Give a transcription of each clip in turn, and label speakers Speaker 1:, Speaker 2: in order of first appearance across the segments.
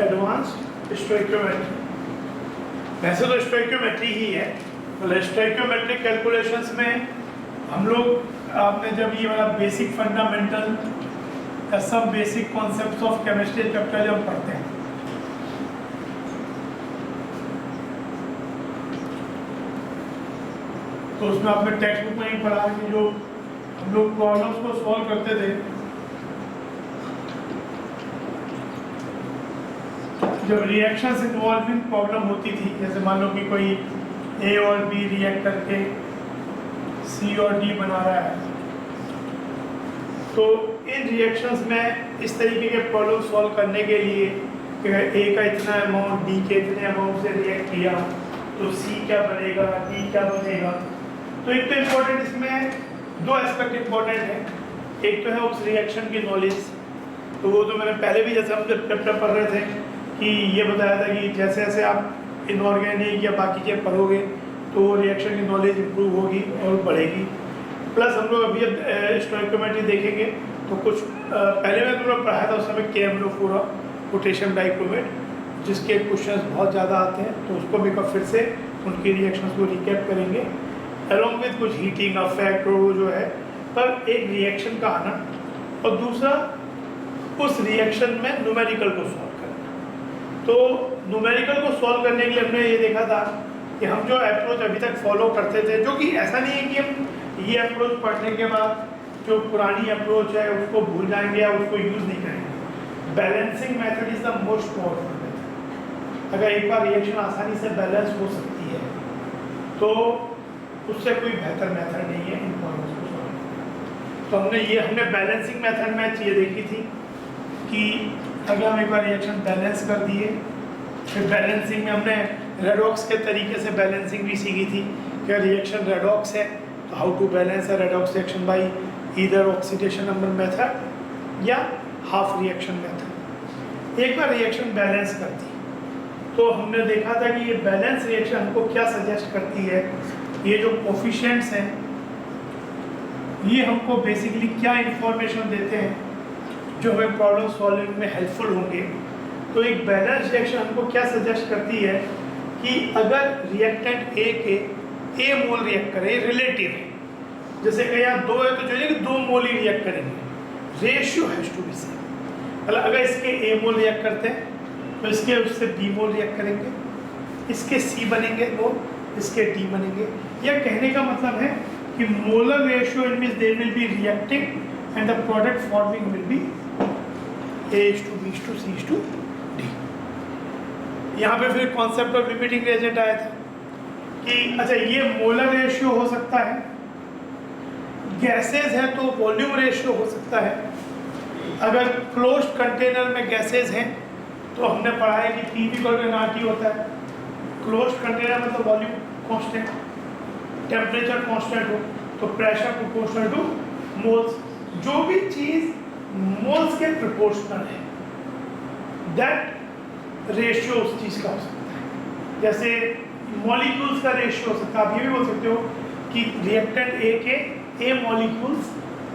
Speaker 1: Advanced stoichiometry. वैसे तो stoichiometry ही है, मतलब स्टोइकियोमेट्रिक कैलकुलेशंस में हम लोग आपने जब ये वाला बेसिक फंडामेंटल या सब basic concepts of chemistry chapter जब पढ़ते हैं तो उसमें आपने टेक्स्ट बुक में ही पढ़ा कि जो हम लोग प्रॉब्लम्स को सॉल्व करते थे, जब रिएक्शंस इन्वॉल्विंग प्रॉब्लम होती थी, जैसे मान लो कि कोई ए और बी रिएक्ट करके सी और डी बना रहा है, तो इन रिएक्शंस में इस तरीके के प्रॉब्लम सॉल्व करने के लिए ए का इतना अमाउंट डी के इतने अमाउंट से रिएक्ट किया तो सी क्या बनेगा, डी क्या बनेगा। तो एक तो इम्पोर्टेंट इसमें दो एस्पेक्ट इम्पोर्टेंट है। एक तो है उस रिएक्शन की नॉलेज, तो वो तो मैंने पहले भी जैसे हम जब चैप्टर पढ़ रहे थे कि ये बताया था कि जैसे जैसे आप इनऑर्गेनिक या बाकी चीज़ पढ़ोगे तो रिएक्शन की नॉलेज इंप्रूव होगी और बढ़ेगी। प्लस हम लोग अभी स्टोइकियोमेट्री देखेंगे तो कुछ पहले मैं तुमने पढ़ाया था उस समय KMnO4 पोटेशियम डाइक्रोमेट, जिसके क्वेश्चंस बहुत ज़्यादा आते हैं, तो उसको भी फिर से उनकी रिएक्शंस को रिकैप करेंगे अलॉन्ग विद कुछ हीटिंग अफेक्ट और वो जो है। पर एक रिएक्शन का आना और दूसरा उस रिएक्शन में न्यूमेरिकल को सॉल्व करना। तो न्यूमेरिकल को सॉल्व करने के लिए हमने ये देखा था कि हम जो अप्रोच अभी तक फॉलो करते थे, जो कि ऐसा नहीं है कि हम ये अप्रोच पढ़ने के बाद जो पुरानी अप्रोच है उसको भूल जाएंगे या उसको यूज़ नहीं करेंगे। Balancing method is the most powerful method. अगर एक बार रिएक्शन आसानी से बैलेंस हो सकती है तो उससे कोई बेहतर मेथड नहीं है इन प्रॉब्लम्स को सॉल्व करने। तो हमने बैलेंसिंग मेथड में चीज़ें देखी थी कि अगर हम एक बार रिएक्शन बैलेंस कर दिए, फिर बैलेंसिंग में हमने रेडॉक्स के तरीके से बैलेंसिंग भी सीखी थी कि रिएक्शन रेडॉक्स है तो how to balance a redox reaction by either oxidation number method या हाफ रिएक्शन मेथड। एक बार रिएक्शन बैलेंस कर दी तो हमने देखा था कि ये बैलेंस रिएक्शन हमको क्या सजेस्ट करती है, ये जो कोफिशिएंट्स हैं ये हमको बेसिकली क्या इंफॉर्मेशन देते हैं जो हमें प्रॉब्लम सॉल्विंग में हेल्पफुल होंगे। तो एक बैलेंस रिएक्शन हमको क्या सजेस्ट करती है कि अगर रिएक्टेंट ए के ए मोल रिएक्ट करे, रिलेटिव है, जैसे कि यहाँ 2 है तो जो है कि 2 मोल ही रिएक्ट करेंगे, ratio has to be same. मतलब अगर इसके ए मोल रिएक्ट करते हैं तो इसके उससे बी मोल रिएक्ट करेंगे, इसके सी बनेंगे मोल, इसके डी बनेंगे। यह कहने का मतलब है कि molar ratio in means they will be reacting and the product forming will be A:B:C:D। यहाँ पे फिर कॉन्सेप्ट ऑफ लिमिटिंग एजेंट आया था कि अच्छा ये मोलर रेशियो हो सकता है, गैसेज है तो वॉल्यूम रेशियो हो सकता है। अगर क्लोज्ड कंटेनर में गैसेज हैं तो हमने पढ़ा है कि P=NRT होता है। क्लोज्ड कंटेनर मतलब वॉल्यूम कांस्टेंट, टेम्परेचर कांस्टेंट हो तो प्रेशर प्रोपोर्शनल टू मोल्स। जो भी चीज़ मोल्स के प्रोपोर्शनल है दैट रेशियो उस चीज़ का हो सकता है। जैसे मॉलिक्यूल्स का रेशियो हो सकता है। आप ये भी बोल सकते हो कि रिएक्टेंट ए के ए मॉलिक्यूल्स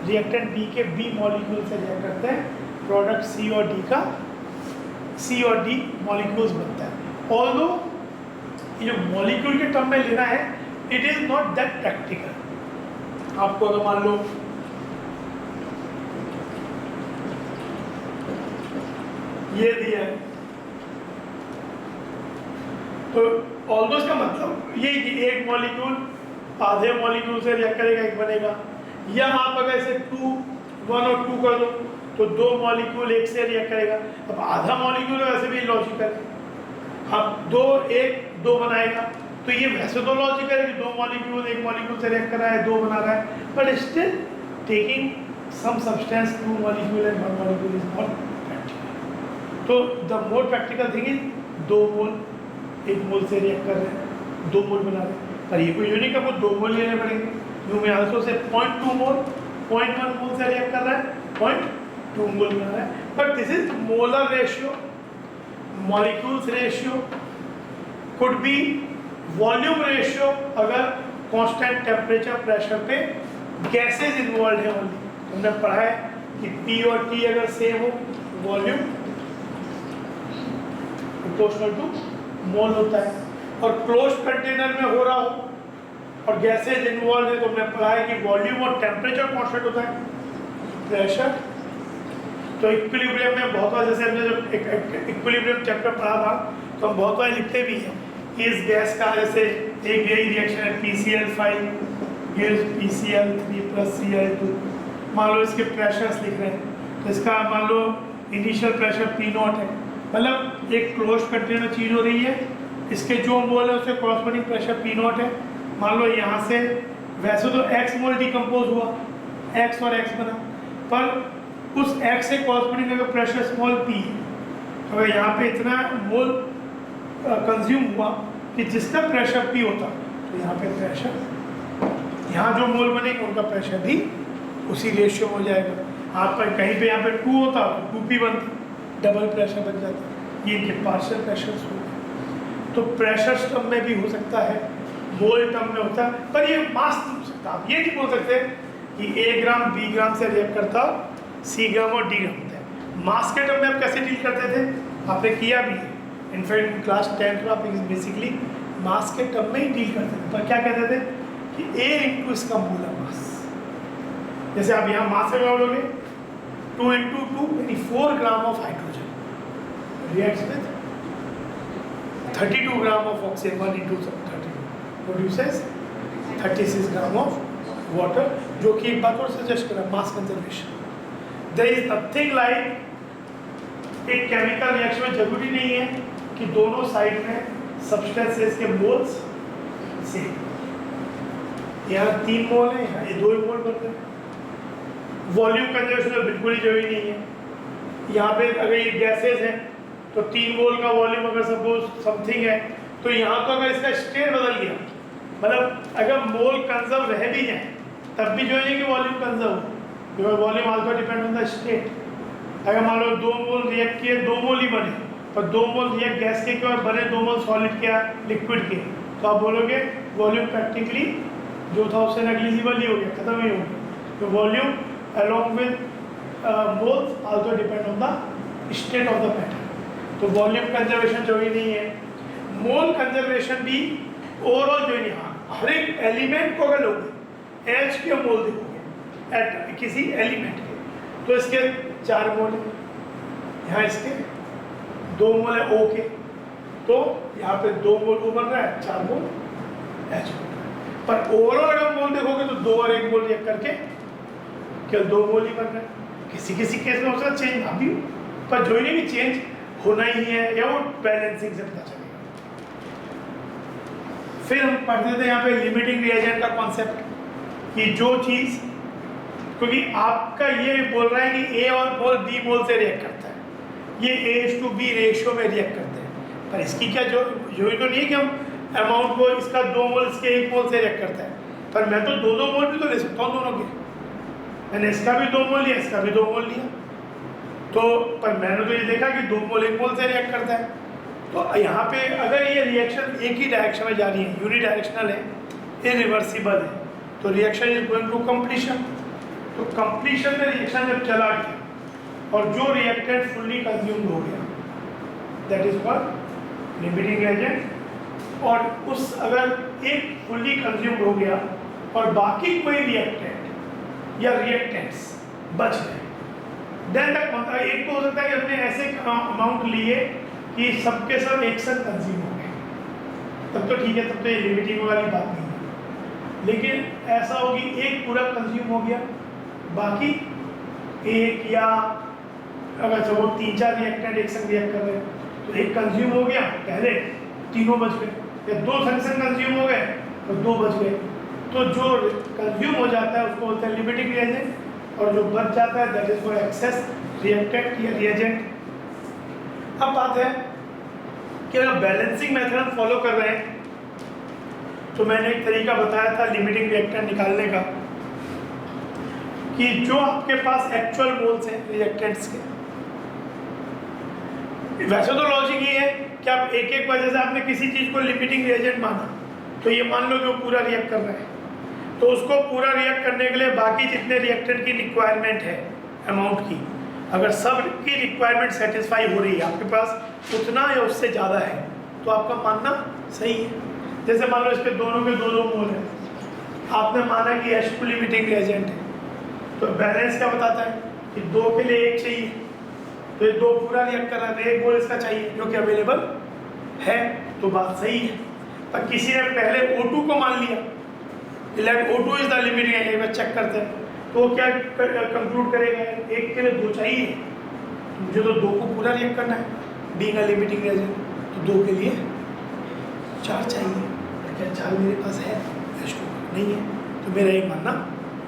Speaker 1: रिएक्टेंट बी के बी मॉलिक्यूल से रिएक्ट करते हैं, प्रोडक्ट सी और डी का सी और डी मॉलिक्यूल्स बनता है। ऑल्दो ये जो मॉलिक्यूल के टर्म में लेना है it is not that practical. आपको अगर मान लो ये दिया है तो ऑल्दो इसका मतलब ये कि एक मॉलिक्यूल आधे मॉलिक्यूल से रिएक्ट करेगा, एक बनेगा। या आप अगर इसे 1 और 2 कर दो तो 2 मॉलिक्यूल एक से रिएक्ट करेगा। अब आधा मॉलिक्यूल वैसे भी लॉजिकल है, अब 2 1 2 बनाएगा तो ये वैसे तो लॉजिकल है कि 2 मॉलिक्यूल एक मॉलिक्यूल से रिएक्ट कर रहा है, 2 बना रहा है, but still taking some substance 2 molecule and 1 molecule is not practical. तो the more practical thing is 2 mole 1 mole से रिएक्ट कर रहे हैं, 2 मोल बना रहे हैं। पर ये कोई यूनिक है, वो 2 मोल लेने पड़ेंगे। यू में आल्सो से 0.2 मोल 0.1 मोल से रिएक्ट कर रहा है, 0.2 मोल बना रहा है। But this is molar ratio, molecules ratio, could be volume ratio अगर कांस्टेंट टेम्परेचर प्रेशर पे गैसेज इन्वॉल्व है ओनली। हमने पढ़ा है कि P और T अगर सेम हो वॉल्यूम प्रोपोर्शनल टू मोल होता है। और क्लोज कंटेनर में हो रहा हो और गैसेज इन्वॉल्व है तो हमने पढ़ा है कि वॉल्यूम और टेम्परेचर कांस्टेंट होता है, प्रेशर। तो इक्विलिब्रियम में बहुत बार, जैसे हमने जब इक्विलिब्रियम चैप्टर पढ़ा था तो हम बहुत बार लिखते भी हैं कि इस गैस का जैसे एक यही रिएक्शन है PCl5 गिव्स PCl3+Cl2, मान लो इसके प्रेशर्स लिख रहे हैं तो इसका मान लो इनिशियल प्रेशर P0 है, मतलब एक क्लोज कंटेनर चीज हो रही है, इसके जो मोल है उससे कॉरस्पॉन्डिंग प्रेशर P0 है। मान लो यहाँ से वैसे तो x मोल डिकम्पोज हुआ, x और x बना, पर उस x से कॉरस्पॉन्डिंग अगर प्रेशर स्मॉल p है, अगर यहाँ पे इतना मोल कंज्यूम हुआ कि जिसका प्रेशर p होता तो यहाँ पे प्रेशर, यहाँ जो मोल बनेगा उनका प्रेशर भी उसी रेशियो में हो जाएगा। आप पर कहीं पे यहाँ पे 2 होता तो 2p बनता, डबल प्रेशर बन जाता। ये इनके पार्शियल प्रेशर्स हो गए। तो प्रेशर टर्म में भी हो सकता है, मोल टर्म में होता है, पर ये मास नहीं हो सकता। आप ये नहीं बोल सकते कि A ग्राम B ग्राम से रिएक्ट करता, C ग्राम और D ग्राम होता है। मास के टर्म में आप कैसे डील करते थे, आपने किया भी है, इनफैक्ट क्लास 10 में आप बेसिकली मास के टर्म में ही डील करते थे। पर क्या कहते थे कि A इंटू इसका मोलर मास, जैसे आप यहाँ मास से बोलोगे 2 इंटू 2 यानी 4 gram of hydrogen reacts with 32 gram of oxygen, 1 into 32 produces 36 gram of water, जो कि एक बात और सजेस्ट करा, mass conservation. There is nothing like एक केमिकल रिएक्शन में जरूरी नहीं है कि दोनों साइड में सब्सटेंसेस के मोल्स सेम, यहाँ 3 मोल है, यहाँ ये 2 ही मोल बनते हैं। वॉल्यूम कंजर्वेशन तो बिल्कुल ही जरूरी नहीं है। यहाँ पे अगर ये गैसेज हैं तो 3 मोल का वॉल्यूम अगर सपोज समथिंग है तो यहाँ तो अगर इसका स्टेट बदल गया, मतलब अगर मोल कंजर्व रह भी जाए तब भी जो है कि वॉल्यूम कंजर्व हो, because volume also depend on the state. अगर मान लो 2 मोल रिएक्ट किए 2 मोल ही बने, पर 2 मोल रिएक्ट गैस के और बने 2 मोल सॉलिड के लिक्विड के, तो आप बोलोगे वॉल्यूम प्रैक्टिकली जो था उससे नेग्लिजिबल ही हो गया, खत्म ही हो गया। तो volume along with moles also depend on the state of the matter। तो वॉल्यूम कंजर्वेशन जो ही नहीं है, मोल कंजर्वेशन भी ओवरऑल जो ही नहीं। हर एक एलिमेंट को अगर लोगे H के मोल देखोगे एट किसी एलिमेंट के, तो इसके 4 मोल है, यहाँ इसके 2 मोल है O के, तो यहाँ पे 2 मोल O बन रहा है, 4 मोल H बन रहा है। पर ओवरऑल अगर मोल देखोगे तो 2 और 1 मोल रिएक्ट करके केवल 2 मोल ही बन रहा है। किसी किसी केस में हो सकता चेंज ना भी हो, पर जो ही भी चेंज होना ही है, या वो बैलेंसिंग से पता चलेगा। फिर हम पढ़ते थे यहाँ पे लिमिटिंग रिएजेंट का कॉन्सेप्ट, कि जो चीज़, क्योंकि आपका ये बोल रहा है कि A और मोल B मोल से रिएक्ट करता है, ये A:B रेशियो में रिएक्ट करते हैं, पर इसकी क्या जो तो नहीं है कि हम अमाउंट को इसका 2 मोल इसके 1 मोल से रिएक्ट करता है, पर मैं तो 2-2 मोल भी तो ले सकता हूँ दोनों के। मैंने इसका भी 2 मोल लिया, इसका भी 2 मोल लिया, तो पर मैंने तो ये देखा कि 2 मोल 1 मोल से रिएक्ट करता है। तो यहाँ पे अगर ये रिएक्शन एक ही डायरेक्शन में जा रही है, यूनिडायरेक्शनल है, इरिवर्सिबल है, तो reaction is going to completion. तो कंप्लीशन में रिएक्शन जब चला गया और जो रिएक्टेंट फुल्ली कंज्यूम्ड हो गया, that is called limiting agent. और उस अगर एक फुल्ली कंज्यूम्ड हो गया और बाकी कोई रिएक्टेंट या रिएक्टेंट्स बच गए, देन तक एक तो हो सकता है कि हमने ऐसे अमाउंट लिए कि सबके सब एक साथ कंज्यूम हो गए, तब तो ठीक है, तब तो ये लिमिटिंग वाली बात नहीं है। लेकिन ऐसा हो कि एक पूरा कंज्यूम हो गया, बाकी एक या अगर जो 3-4 रिएक्टेंट एक संग रिएक्ट कर रहे हैं तो एक कंज्यूम हो गया, पहले तीनों बच गए, या 2 संग कंज्यूम हो गए तो 2 बच गए। तो जो कंज्यूम हो जाता है उसको बोलते हैं लिमिटिंग रिएजेंट, और जो बच जाता है that is for excess reactant या रिएजेंट। अब बात है कि अगर बैलेंसिंग मेथड हम फॉलो कर रहे हैं, तो मैंने एक तरीका बताया था लिमिटिंग रिएक्टेंट निकालने का, कि जो आपके पास एक्चुअल मोल्स हैं रिएक्टेंट्स के, वैसे तो लॉजिक ये है कि आप एक वजह से आपने किसी चीज़ को लिमिटिंग रिएजेंट माना, तो ये मान लो कि वो पूरा रिएक्ट कर रहा है, तो उसको पूरा रिएक्ट करने के लिए बाकी जितने रिएक्टेंट की रिक्वायरमेंट है अमाउंट की, अगर सब की रिक्वायरमेंट सेटिस्फाई हो रही है, आपके पास उतना या उससे ज़्यादा है तो आपका मानना सही है। जैसे मान लो इसके दोनों के दो मोल है, आपने माना कि H2 लिमिटिंग रिएजेंट है, तो बैलेंस क्या बताता है कि 2 के लिए 1 चाहिए, तो ये 2 पूरा रिएक्ट कर रहा है, 1 मोल इसका चाहिए जो कि अवेलेबल है, तो बात सही है। पर किसी ने पहले O2 को मान लिया, let O2 is the limiting element, check करते हैं तो वो क्या कंक्लूड करेगा, 1 के लिए 2 चाहिए, मुझे तो 2 को पूरा रिएक्ट करना है, बीइंग अ लिमिटिंग एजेंट, तो 2 के लिए 4 चाहिए, क्या 4 मेरे पास है, H2 नहीं है, तो मेरा ये मानना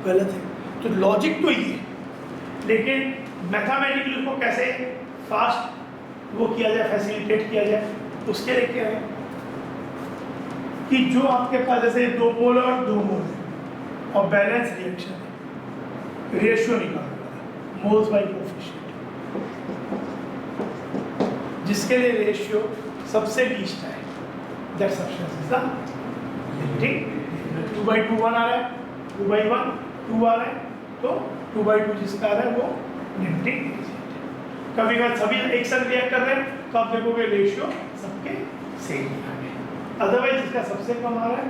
Speaker 1: गलत है। तो लॉजिक तो ये है, लेकिन मैथमेटिकली उसको कैसे फास्ट वो किया जाए, फैसिलिटेट किया जाए, उसके लिए क्या है कि जो आपके पास जैसे 2 मोल और 2 मोल है और बैलेंस रिएक्शन है, रेशियो निकालना मोल्स बाय कोएफिशिएंट, जिसके लिए रेशियो सबसे लीस्ट है, that substance is the limiting. 2/2 1 आ रहा है, 2/1 2 आ रहा है, तो 2/2 जिसका आ रहा है वो लिमिटिंग एजेंट है। कभी कभी सभी एक साथ रिएक्ट कर रहे हैं तो आप देखोगे रेशियो सबके सेम आ गए, अदरवाइज इसका सबसे कम आ रहा है।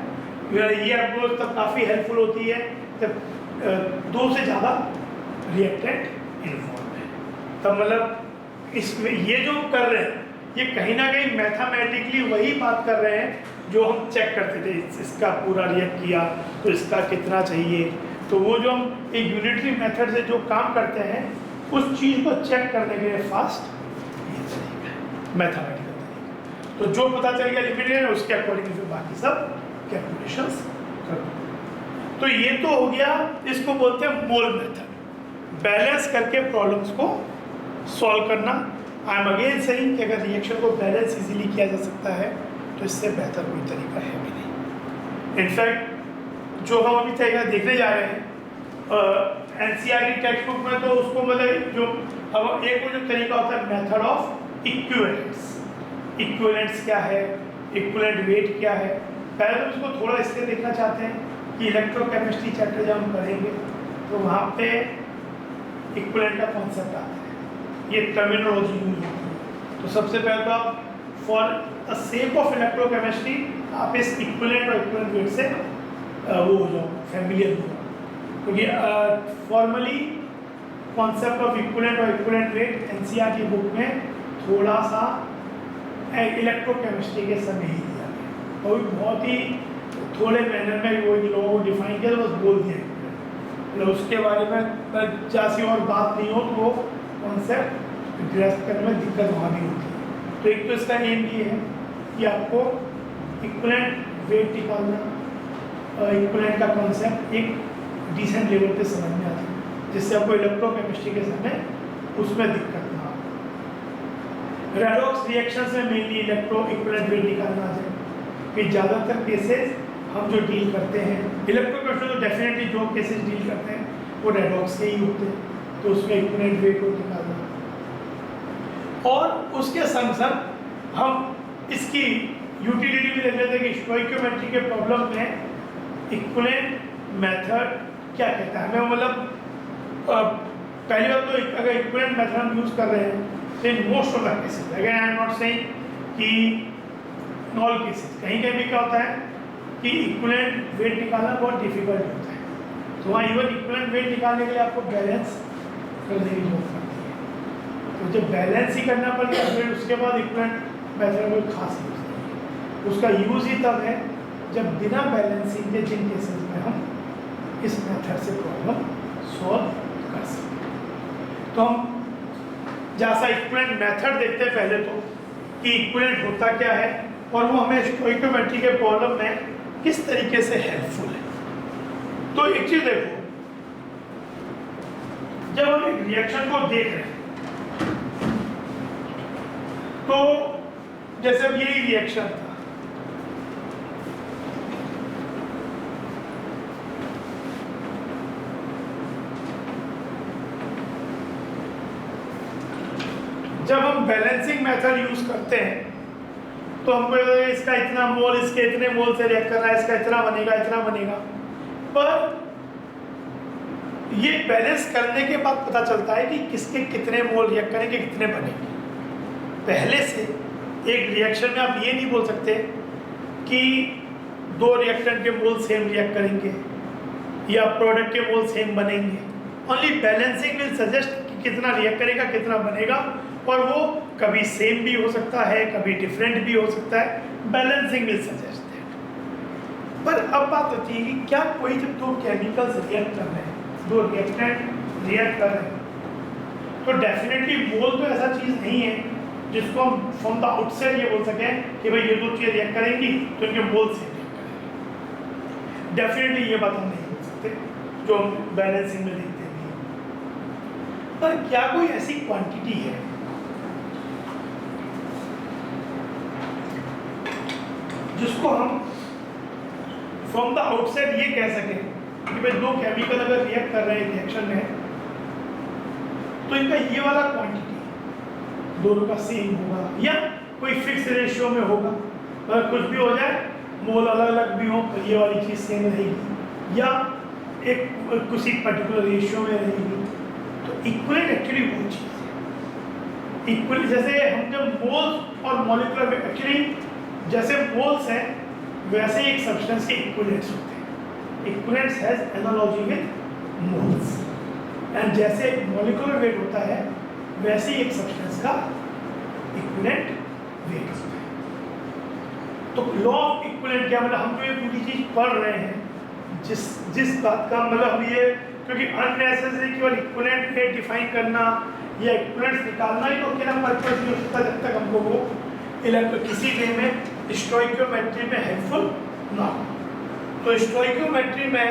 Speaker 1: ये अप्रोच तब काफ़ी हेल्पफुल होती है जब 2 से ज़्यादा रिएक्टेंट इन्वॉल्व है, तब मतलब इसमें ये जो कर रहे हैं ये कहीं ना कहीं मैथमेटिकली वही बात कर रहे हैं जो हम चेक करते थे, इसका पूरा रिएक्ट किया तो इसका कितना चाहिए, तो वो जो हम एक यूनिटरी मेथड से जो काम करते हैं उस चीज़ को चेक करने के लिए फास्ट ये तरीका है मैथमेटिकल तरीका। तो जो पता चल गया लिमिट है उसके अकॉर्डिंग फिर बाकी सब कैलकुलेशंस कर दो। तो ये तो हो गया, इसको बोलते हैं मोल मेथड, बैलेंस करके प्रॉब्लम्स को सॉल्व करना। आई एम अगेन सेइंग कि अगर रिएक्शन को बैलेंस इजीली किया जा सकता है तो इससे बेहतर कोई तरीका है भी नहीं। इनफैक्ट जो हम अभी तरीका देखने जा रहे हैं एनसीईआरटी टेक्स्ट बुक में, तो उसको मतलब जो हम एक वो जो तरीका होता है मेथड ऑफ इक्विवेलेंट्स, इक्विवेलेंट्स क्या है, इक्विवेलेंट वेट क्या है, पहले तो उसको थोड़ा इसलिए देखना चाहते हैं कि इलेक्ट्रोकेमिस्ट्री चैप्टर जब हम करेंगे तो वहाँ पे इक्विवेलेंट का कॉन्सेप्ट आता है, ये टर्मिनोलॉजी यूज होती है। तो सबसे पहले तो आप for the sake of electrochemistry आप इस इक्विवेलेंट और इक्विवेलेंट वेट से वो हो जाओ, फैमिलियर हो जाओ, क्योंकि फॉर्मली कॉन्सेप्ट ऑफ इक्विवेलेंट और इक्विवेलेंट वेट एनसीईआरटी बुक में थोड़ा सा इलेक्ट्रोकेमिस्ट्री के समय ही दिया गया, और बहुत ही थोड़े मैनर में वो लोगों को डिफाइन किया, बस बोल दिया, मतलब उसके बारे में जैसी और बात नहीं हो तो वो कॉन्सेप्ट ग्रेस्प करने में दिक्कत वहाँ भी होती है। तो एक तो इसका एम ये है कि आपको इक्विवेलेंट वेट निकालना, इक्विवेलेंट का कॉन्सेप्ट एक डिसेंट लेवल पे समझ में आता है, जिससे आपको इलेक्ट्रोकेमिस्ट्री के समय उसमें दिक्कत ना हो। रेडॉक्स रिएक्शंस में मेनली इलेक्ट्रो इक्विवेलेंट वेट निकालना आ जाए, कि ज़्यादातर केसेस हम जो डील करते हैं इलेक्ट्रोकेमिस्ट्री, तो डेफिनेटली जो केसेस डील करते हैं वो रेडॉक्स के ही होते हैं, तो उसमें इक्विवेलेंट वेट को निकालना, और उसके संग संग हम इसकी यूटिलिटी भी देख लेते हैं कि स्टोइकियोमेट्री के प्रॉब्लम में इक्विवेलेंट मेथड क्या कहता है हमें, मतलब पहली बात तो अगर इक्विवेलेंट मेथड हम यूज़ कर रहे हैं तो in most of the cases, again I am not saying कि इन ऑल केसेस, कहीं कहीं भी क्या होता है कि इक्विवेलेंट वेट निकालना बहुत डिफिकल्ट होता है, तो वहाँ इवन इक्विवेलेंट वेट निकालने के लिए आपको बैलेंस करने की जरूरत पड़ती है, तो जब बैलेंस ही करना पड़ेगा फिर उसके बाद इक्विवेलेंट मेथड कोई खास यूज़ नहीं है, उसका यूज़ ही तब है जब बिना बैलेंसिंग के जिन केसेस में हम इस मेथड से प्रॉब्लम सॉल्व कर सकते। तो हम जैसा इक्विवेलेंट मेथड देखते हैं पहले तो कि इक्विवेलेंट होता क्या है और वो हमें स्टोइकियोमेट्री के प्रॉब्लम में किस तरीके से हेल्पफुल है। तो एक चीज देखो, जब हम एक रिएक्शन को देख रहे हैं तो जैसे अब यही रिएक्शन था, जब हम बैलेंसिंग मेथड यूज करते हैं तो हमको इसका इतना मोल इसके इतने मोल से रिएक्ट कर रहा है, इसका इतना बनेगा, पर ये बैलेंस करने के बाद पता चलता है कि किसके कितने मोल रिएक्ट करेंगे, कितने बनेंगे। पहले से एक रिएक्शन में आप ये नहीं बोल सकते कि दो रिएक्टेंट के मोल सेम रिएक्ट करेंगे या प्रोडक्ट के मोल सेम बनेंगे। ओनली बैलेंसिंग विल सजेस्ट कि कितना रिएक्ट करेगा, कितना बनेगा, और वो कभी सेम भी हो सकता है, कभी डिफरेंट भी हो सकता है। Balancing will suggest that. पर अब बात होती है कि क्या कोई जब दो केमिकल्स रिएक्ट कर रहे हैं, दो रिएक्टेंट रिएक्ट कर रहे हैं, तो डेफिनेटली मोल तो ऐसा चीज़ नहीं है जिसको हम फ्रॉम द आउटसाइड ये बोल सकें कि भाई ये दो चीज़ें रिएक्ट करेंगी तो इनके मोल से रिएक्ट करेंगे। डेफिनेटली ये बात हम नहीं बोल सकते जो हम बैलेंसिंग में देखते हैं। पर क्या कोई ऐसी क्वांटिटी है जिसको हम फ्रॉम द आउटसाइड ये कह सकें कि भाई दो केमिकल अगर रिएक्ट कर रहे हैं रिएक्शन में तो इनका ये वाला क्वांटिटी दोनों का सेम होगा या कोई फिक्स रेशियो में होगा। अगर कुछ भी हो जाए, मोल अलग अलग भी हो, तो ये वाली चीज़ सेम रहेगी या एक किसी पर्टिकुलर रेशियो में रहेगी। तो इक्विवेलेंट एक्चुअली वो चीज़ है। इक्वल जैसे हम जब मोल्स और मॉलिक्यूलर एक्चुअली जैसे मोल्स हैं वैसे एक सब्सटेंस के इक्विवेलेंट्स होते हैं। Equivalents has analogy with moles, and जैसे मॉलिक्यूलर वेट होता है वैसे ही एक सब्सटेंस का इक्विवेलेंट वेट होता है। तो लॉ ऑफ इक्विवेलेंट क्या मतलब, हम जो ये पूरी चीज पढ़ रहे हैं जिस बात का मतलब हम ये, क्योंकि अननेसेसरी केवल इक्विवेलेंट वेट डिफाइन करना या इक्विवेलेंट्स निकालना ही तो अकेला पर्पस नहीं हो सकता जब तक हमको वो किसी वे में स्टोइकियोमेट्री में हेल्पफुल ना हो। तो स्टोइकियोमेट्री में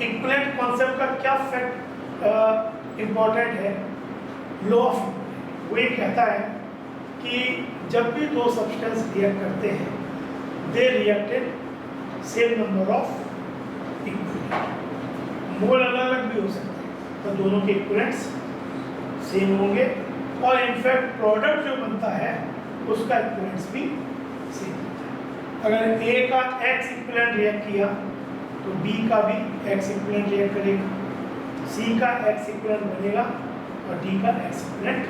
Speaker 1: इक्विवेलेंट कॉन्सेप्ट का क्या फैक्ट इम्पॉर्टेंट है, लॉ ऑफ वो ये कहता है कि जब भी दो सब्सटेंस रिएक्ट करते हैं they reacted same number of equivalent. Mole अलग अलग भी हो सकते हैं तो दोनों के इक्विवेलेंट्स सेम होंगे, और इनफैक्ट प्रोडक्ट जो बनता है उसका इक्विवेलेंट्स भी सेम होता है। अगर ए का एक्स इक्विवेलेंट रिएक्ट किया तो बी का भी एक्स इक्विवेलेंट रिएक्ट करेगा, सी का एक्स इक्विवेलेंट बनेगा और डी का एक्स इक्विवेलेंट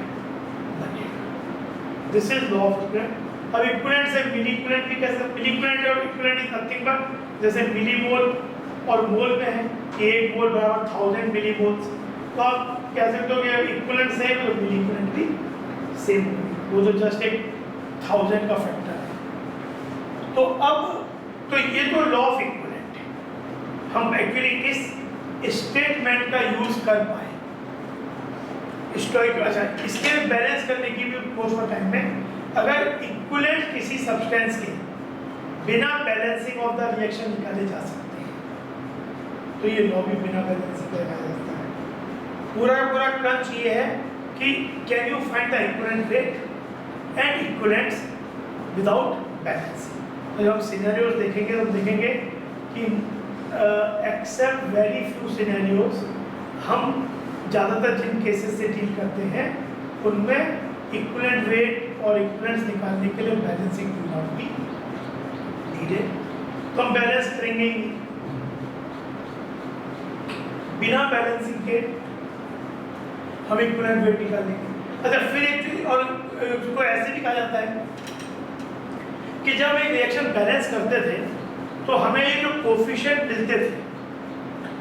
Speaker 1: बनेगा। This is law of equivalent. अब इक्विवेलेंट से मिली इक्विवेलेंट भी कैसे, मिली इक्विवेलेंट और इक्विवेलेंट इज नथिंग बट जैसे मिली मोल और मोल में है कि एक मोल बराबर 1000 मिली मोल्स, तो आप कह सकते हो कि इक्विवेलेंट सेम तो मिली इक्विवेलेंट भी सेम, वो जो जस्ट एक 1000 का फैक्टर है। तो अब तो ये तो लॉ ऑफ इक्विवेलेंट है, हम एक्चुअली इस स्टेटमेंट का यूज कर पाए स्टोइक। अच्छा, इसके बैलेंस करने की भी मोस्ट ऑफ टाइम में अगर इक्विवेलेंट किसी सब्सटेंस के बिना बैलेंसिंग ऑफ द रिएक्शन निकाले जा सकते हैं तो ये लॉ भी बिना बैलेंसिंग का निकाला जाता है। पूरा पूरा क्रंच ये है कि can you find the equivalent weight and equivalents without balancing. जब हम सिनेरियोज देखेंगे तो देखेंगे कि एक्सेप्ट वेरी फ्यू सिनेरियोज हम ज़्यादातर जिन केसेस से डील करते हैं उनमें इक्विवेलेंट वेट और इक्विवेलेंट्स निकालने के लिए balancing will not be needed. तो हम बैलेंस करेंगे ही नहीं, बिना बैलेंसिंग के हम इक्विवेलेंट वेट निकालेंगे। अच्छा, फिर एक चीज और उसको ऐसे भी कहा जाता है कि जब एक रिएक्शन बैलेंस करते थे तो हमें ये जो कोफिशिएंट मिलते थे,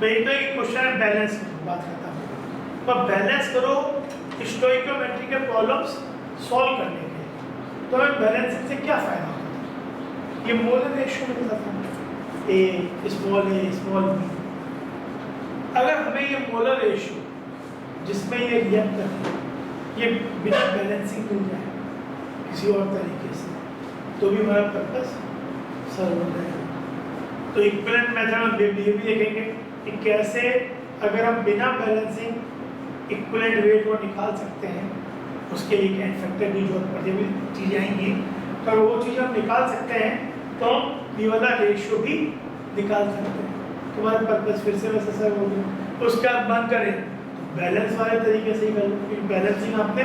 Speaker 1: तो एक तो एक क्वेश्चन बैलेंस की बात करता हूँ, तो बैलेंस करो स्टोइकियोमेट्री के प्रॉब्लम्स सॉल्व करने के, तो हमें बैलेंसिंग से क्या फायदा होता है? ये मोलर रेशियो में मिलता था ए स्मॉल बी। अगर हमें ये मोलर रेशियो जिसमें ये रिएक्ट करते हैं ये बिना बैलेंसिंग मिल जाए किसी और तरीके से तो भी हमारा पर्पस सर्व हो जाएगा। तो इक्विवेलेंट मेथड में ये भी देखेंगे कि कैसे अगर हम बिना बैलेंसिंग इक्विवेलेंट वेट को निकाल सकते हैं, उसके लिए क्या फैक्टर की जरूरत पड़ती है, चीज़ें आएंगी। तो अगर वो चीज़ हम निकाल सकते हैं तो ये वाला रेशियो भी निकाल सकते हैं, तुम्हारा पर्पस फिर से वैसे सर्व हो गया। तो उसके बाद बंद करें तो बैलेंस वाले तरीके से ही कर लो, क्योंकि बैलेंसिंग आपने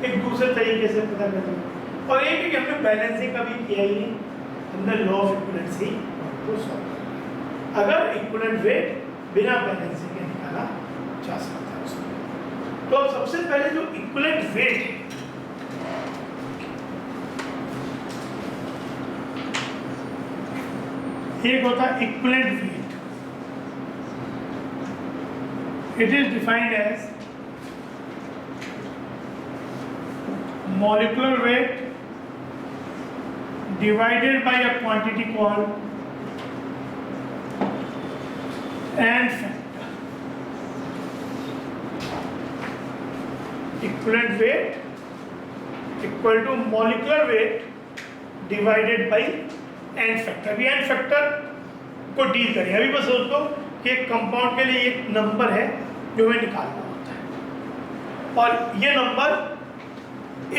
Speaker 1: एक दूसरे तरीके से पता कर लिया। और एक है कि हमने बैलेंसिंग कभी किया ही नहीं, हमने लॉ ऑफ इक्विवेलेंस ही को सॉल्व किया। अगर इक्विवेलेंट वेट बिना बैलेंसिंग के निकाला जा सकता है उसमें। तो अब सबसे पहले जो इक्विवेलेंट वेट है एक होता है equivalent weight. It is defined as molecular weight divided by a quantity called N factor. Equivalent weight equal to molecular weight divided by N factor. अभी N factor को डील करें। अभी बस दोस्तों कि एक कंपाउंड के लिए एक नंबर है जो हमें निकालना होता है, और ये नंबर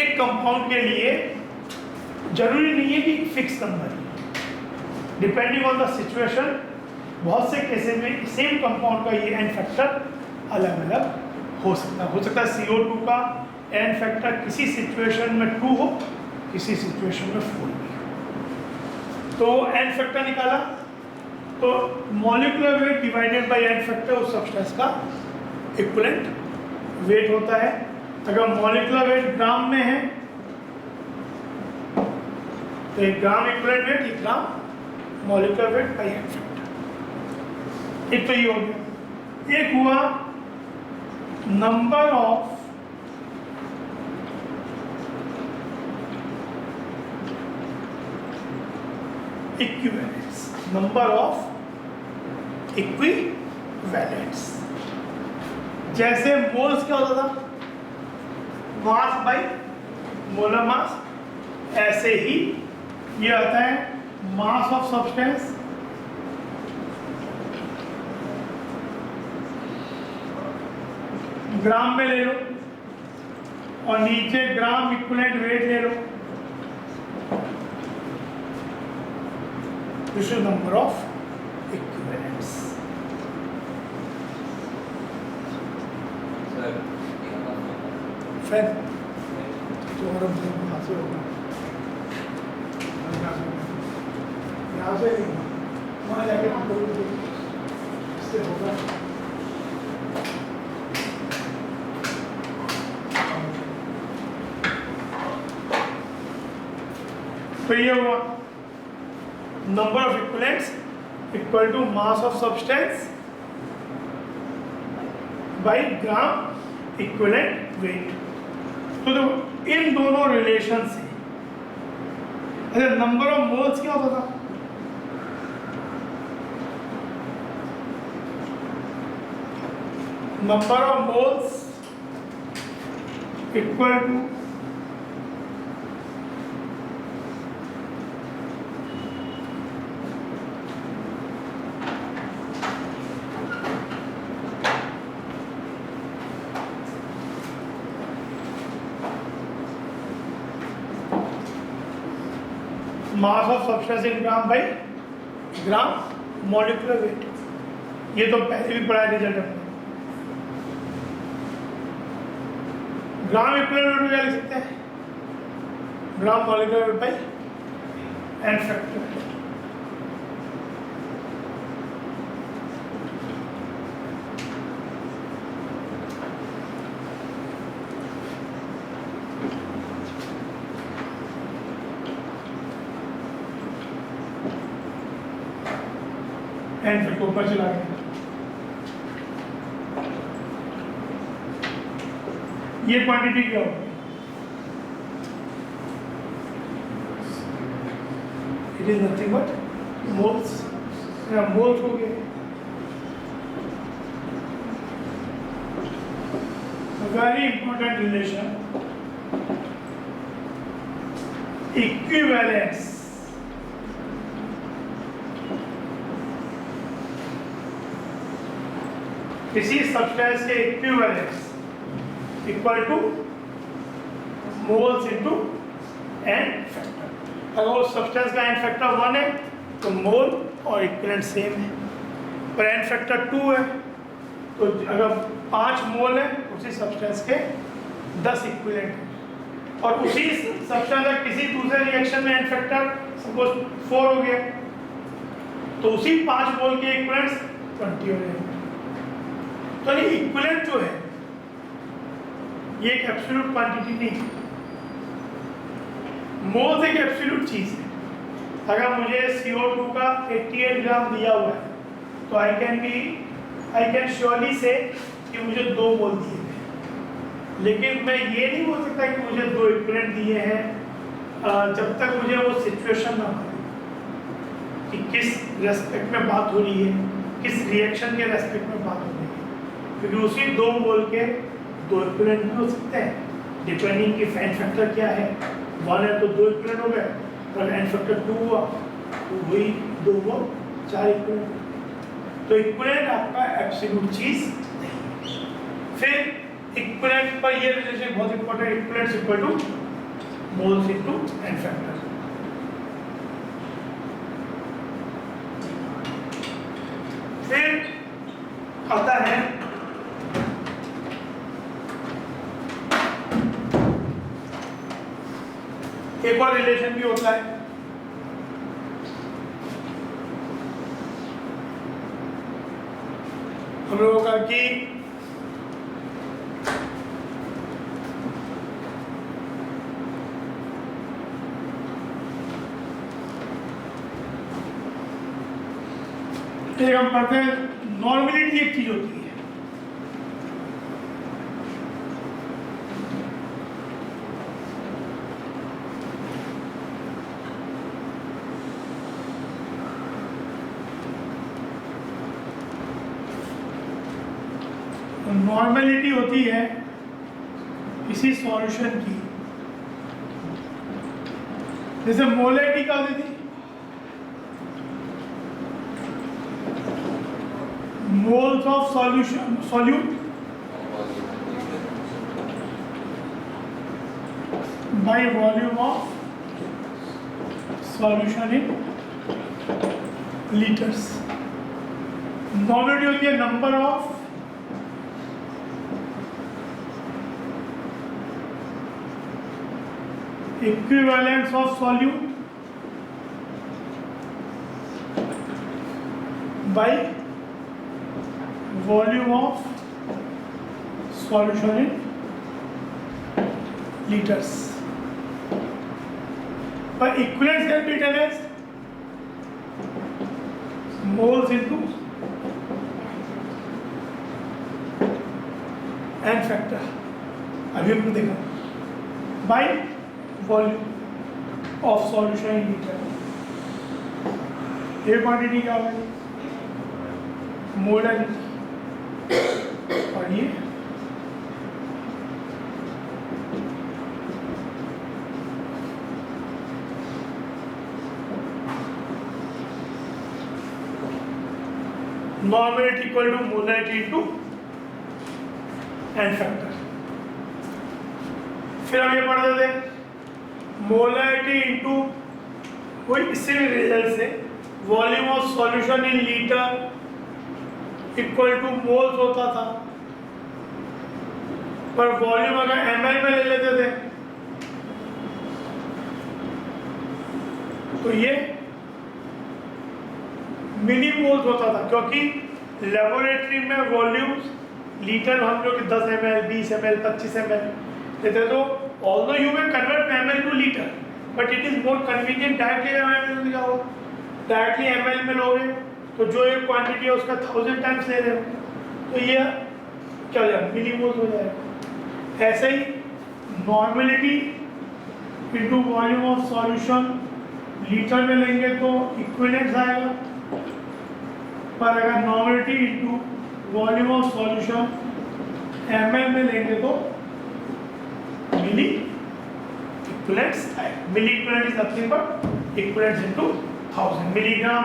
Speaker 1: एक कंपाउंड के लिए जरूरी नहीं है कि फिक्स नंबर है, डिपेंडिंग ऑन द सिचुएशन। बहुत से केसेस में सेम कंपाउंड का ये एन फैक्टर अलग अलग हो सकता है। CO2 का एन फैक्टर किसी सिचुएशन में 2 हो, किसी सिचुएशन में 4 भी हो। तो एन फैक्टर निकाला तो molecular weight divided by n factor उस सब्सटेंस का इक्विवेलेंट वेट होता है। अगर मॉलिक्यूलर वेट ग्राम में है तो एक ग्राम इक्विवेलेंट वेट, एक gram molecular weight by n factor. एक तो ये हो गया। एक हुआ number of equivalents, number of equivalents. जैसे मोल्स क्या होता था, मास बाई मोलर मास, ऐसे ही ये आता है मास ऑफ सब्सटेंस ग्राम में ले लो, और नीचे ग्राम इक्विवेलेंट वेट ले लो। This is number of equivalents. फिर तो और यहाँ से होगा, यहाँ से वहाँ जाके इससे होगा। तो ये हुआ number of equivalents equal to mass of substance by gram equivalent weight. तो देखो इन दोनों रिलेशन से अच्छा नंबर ऑफ मोल्स क्या होता था, number of moles equal to mass of substance in gram by gram molecular weight. ये तो पहले भी पढ़ा है रिजल्ट में। ग्राम इक्विवेलेंट वेट क्या लिख सकते हैं, gram molecular weight by n factor. N फिर ऊपर चला गया। ये क्वांटिटी क्या होगी, it is nothing but moles. Moles हो गए। Very important relation, equivalence. किसी सब्सटेंस के equivalence equal to moles into n factor. अगर उस सब्सटेंस का एन फैक्टर 1 है तो मोल और इक्विवेलेंट सेम है, पर एन फैक्टर 2 है तो अगर 5 मोल है उसी सब्सटेंस के 10 इक्विवेलेंट है, और उसी सब्सटेंस का किसी दूसरे रिएक्शन में एन फैक्टर सपोज 4 हो गया तो उसी 5 मोल के इक्विवेलेंट्स 20 हो जाएंगे। तो ये इक्विवेलेंट जो है ये एक एब्सोल्यूट क्वांटिटी नहीं है। मोल्स एक एब्सोल्यूट चीज है, अगर मुझे CO2 का 88 ग्राम दिया हुआ है तो आई कैन श्योरली से कि मुझे 2 मोल दिए हैं, लेकिन मैं ये नहीं बोल सकता कि मुझे 2 इक्विवेलेंट दिए हैं जब तक मुझे वो सिचुएशन ना मालूम कि किस रेस्पेक्ट में बात हो रही है, किस रिएक्शन के रेस्पेक्ट में बात हो रही है, क्योंकि उसी 2 मोल के 2 इक्विवेलेंट भी हो सकते हैं डिपेंडिंग कि एन फैक्टर क्या है। 1 है तो 2 इक्विवेलेंट हो गए, और एन फैक्टर 2 हुआ तो वही 2 मोल 4 इक्विवेलेंट। तो इक्विवेलेंट आपका एब्सोल्यूट चीज नहीं। फिर इक्विवेलेंट पर ये रिलेशन बहुत important, equivalent equal to moles into n factor. फिर आता है एक और रिलेशन भी होता है, हम लोगों का कि हम पढ़ते हैं नॉर्मलिटी एक चीज होती है। नॉर्मलिटी होती है किसी सॉल्यूशन की, जैसे मोलैरिटी क्या होती थी, moles of solution solute by volume of solution in litres. Normality होती है number of equivalents of solute by volume of solution in liters. But equivalents can be written as moles into n factor, अभी हमने देखा, by volume of solution in litre. ये quantity क्या होगी, molarity, और ये normality equal to molarity into n factor. फिर हम ये पढ़ते थे मोलैरिटी इनटू कोई इससे भी रिजल्ट से volume of solution in litre equal to moles होता था, पर वॉल्यूम अगर ml में ले लेते थे तो ये मिली मोल्स होता था, क्योंकि लेबोरेटरी में वॉल्यूम्स लीटर हम लोग 10 ml 20 ml 25 ml लेते, तो although you may convert ml to liter, but it is more convenient directly ml में जाओ, directly ml में लोगे तो जो एक क्वांटिटी है उसका 1000 टाइम्स ले रहे हो, तो ये क्या हो जाएगा, मिलीमोल्स हो जाएगा। ऐसे ही normality into volume of solution litre में लेंगे तो इक्विवेलेंट आएगा, पर अगर normality into volume of solution ml में लेंगे तो मिली इक्विवेलेंट्स आएगा। Milli equivalent is nothing but equivalents into 1000, milligram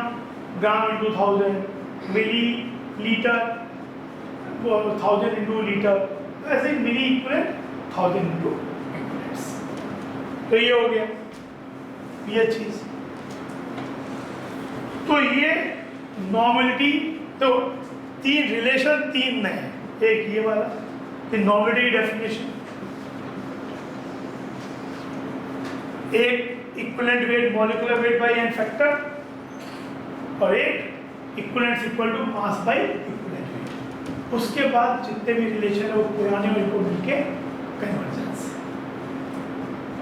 Speaker 1: gram into 1000, milli litre 1000 into litre, ऐसे मिली इक्विवेलेंट 1000 इनटू इक्विवेलेंट्स। तो ये हो गया ये चीज। तो ये नॉर्मलिटी, तो तीन रिलेशन तीन नए, एक ये वाला नॉर्मलिटी डेफिनेशन, एक equivalent weight molecular weight by n factor, और एक equivalent equal to mass by equivalent weight. उसके बाद जितने भी रिलेशन है वो पुराने और इनको मिलके कन्वर्जेंस।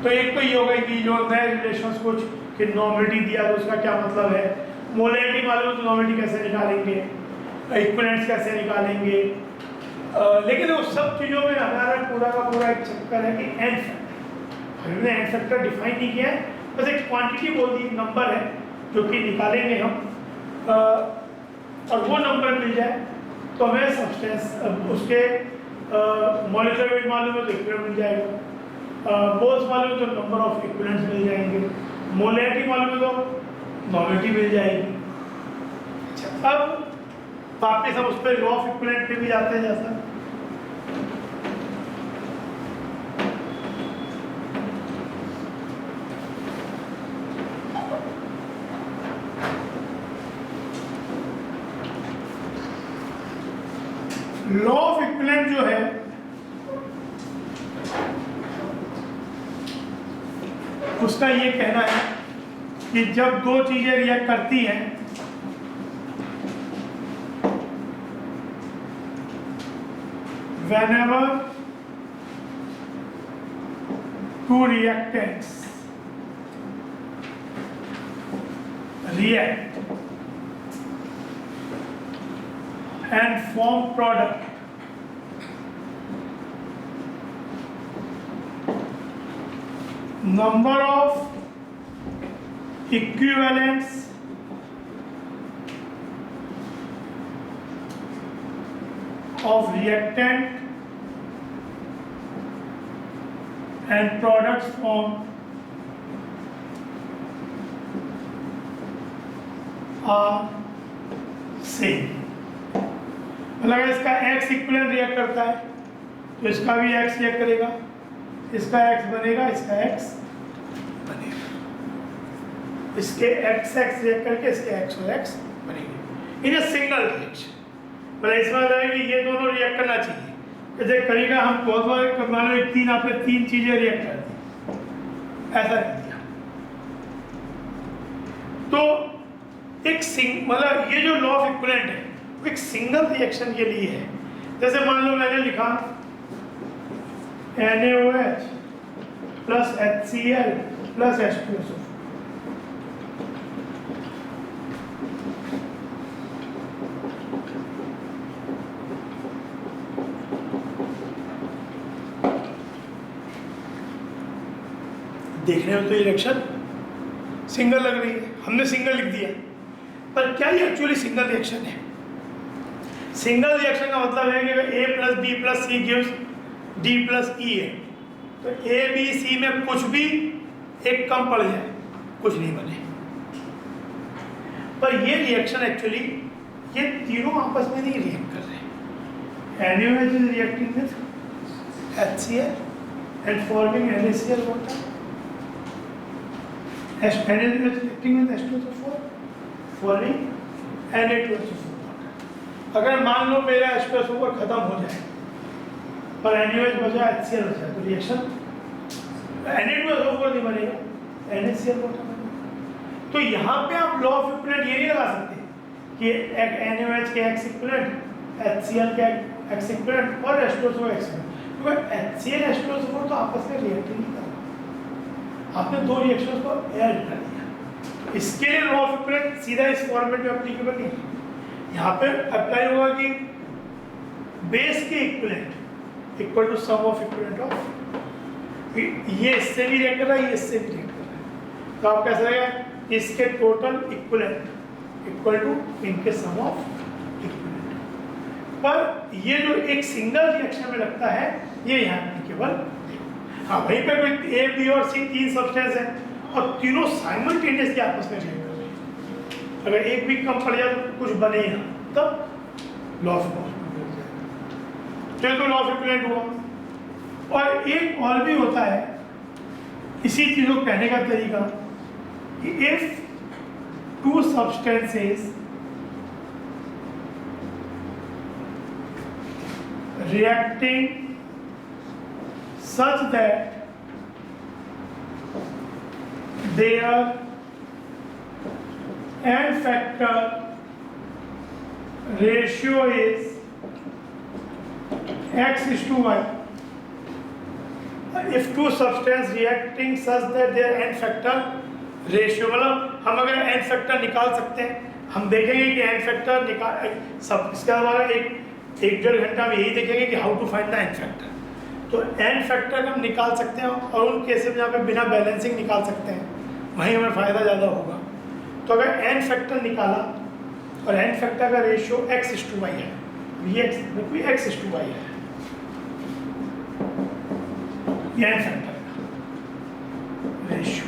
Speaker 1: तो एक तो ये होगा कि जो नए रिलेशंस कुछ कि नॉर्मलिटी दिया तो उसका क्या मतलब है, मोलैरिटी मालूम है तो नॉर्मलिटी कैसे निकालेंगे, इक्विवेलेंस कैसे निकालेंगे। लेकिन उस सब चीज़ों में हमारा पूरा का पूरा एक चक्कर है कि एन फैक्टर, हमने एन फैक्टर डिफाइन नहीं किया है, बस एक क्वांटिटी बोल दी, नंबर है जो कि निकालेंगे हम, और वो नंबर मिल जाए तो हमें सब्सटेंस उसके मॉलिक्यूलर वेट मालूम है तो इक्विवेलेंट मिल जाएगा, मोल्स मालूम है तो नंबर ऑफ इक्विवेलेंट्स मिल जाएंगे, मोलैरिटी मालूम है तो नॉर्मलिटी मिल जाएगी। अच्छा, अब वापस हम उस पर लॉ ऑफ इक्विवेलेंट पे भी जाते हैं। जैसा लॉ ऑफ इक्विवेलेंट जो है उसका ये कहना है कि जब दो चीजें रिएक्ट करती हैं whenever two reactants react and form product, number of equivalents of reactant and products formed are same। मतलब अगर इसका X इक्विवेलेंट रिएक्ट करता है तो इसका भी X रिएक्ट करेगा, इसका X बनेगा, इसका X बनेगा, इसके X रिएक्ट करके इसके X और X बनेंगे इन ए सिंगल रिएक्शन। मतलब इसमें मतलब कि ये दोनों रिएक्ट करना चाहिए। जैसे करेगा हम बहुत बार मान लो तीन आपने तीन चीजें रिएक्ट कर दी, ऐसा कर दिया तो एक मतलब ये जो लॉ ऑफ इक्विवेलेंट है वो एक सिंगल रिएक्शन के लिए है। जैसे मान लो मैंने लिखा NaOH plus HCl plus H2SO, देखने में तो ये रिएक्शन सिंगल लग रही है, हमने सिंगल लिख दिया, पर क्या ये एक्चुअली सिंगल रिएक्शन है? सिंगल रिएक्शन का मतलब है कि A plus B plus C gives D plus E है, तो A B C में कुछ भी एक कम पड़ जाए कुछ नहीं बने। पर ये रिएक्शन एक्चुअली ये तीनों आपस में नहीं रिएक्ट कर रहे। NaOH is reacting with HCl and forming NaCl water, NaOH is reacting with H2SO4 forming Na2SO4। अगर मान लो मेरा H2SO4 खत्म हो जाए पर NaOH बचा HCl बचा तो रिएक्शन Na2SO4 नहीं बनेगा, NaCl वाटर बनेगा। तो यहाँ पे आप लॉ ऑफ इक्विवेलेंट ये नहीं लगा सकते कि NaOH के X इक्विवेलेंट, HCl के X इक्विवेलेंट और H2SO4 X इक्विवेलेंट, क्योंकि HCl H2SO4 तो आपस में रिएक्ट नहीं कर रहा, आपने दो रिएक्शंस को ऐड कर दिया। इसके लिए लॉ ऑफ इक्विवेलेंट सीधा इस फॉर्मेट में एप्लीकेबल नहीं है। यहाँ पे अप्लाई होगा कि बेस के equivalent equal to sum of equivalent of, ये इससे भी रिएक्ट कर रहा है, ये इससे भी रिएक्ट कर रहा है, तो आप कैसे रहेगा इसके टोटल इक्विवेलेंट इक्वल टू इनके सम ऑफ इक्विवेलेंट। पर ये जो एक सिंगल रिएक्शन में लगता है ये यहाँ एप्लीकेबल, हाँ वहीं पे कोई ए बी और सी तीन सब्सटेंस है और तीनों साइमल्टेनियसली आपस में रिएक्ट कर रहे हैं, अगर एक भी कम पड़ जाए तो कुछ बने ही ना, तब लॉ ऑफ इक्विवेलेंट तो लॉ ऑफ इक्विवेलेंट हुआ। और एक और भी होता है इसी चीज को कहने का तरीका कि if two substances reacting such that their N factor ratio is X is to Y. If two substances reacting such that their N factor ratio मतलब हम अगर एन फैक्टर निकाल सकते हैं, हम देखेंगे कि एन फैक्टर निकाल सब, इसके हमारा एक डेढ़ घंटा में यही देखेंगे कि how to find the n factor. तो एन फैक्टर हम निकाल सकते हैं और उन केसेस में जहाँ पे बिना बैलेंसिंग निकाल सकते हैं वहीं हमें फ़ायदा ज़्यादा होगा। तो अगर एन फैक्टर निकाला और एन फैक्टर का रेशियो x/y है, ये x/y है, ये एन फैक्टर का रेशियो।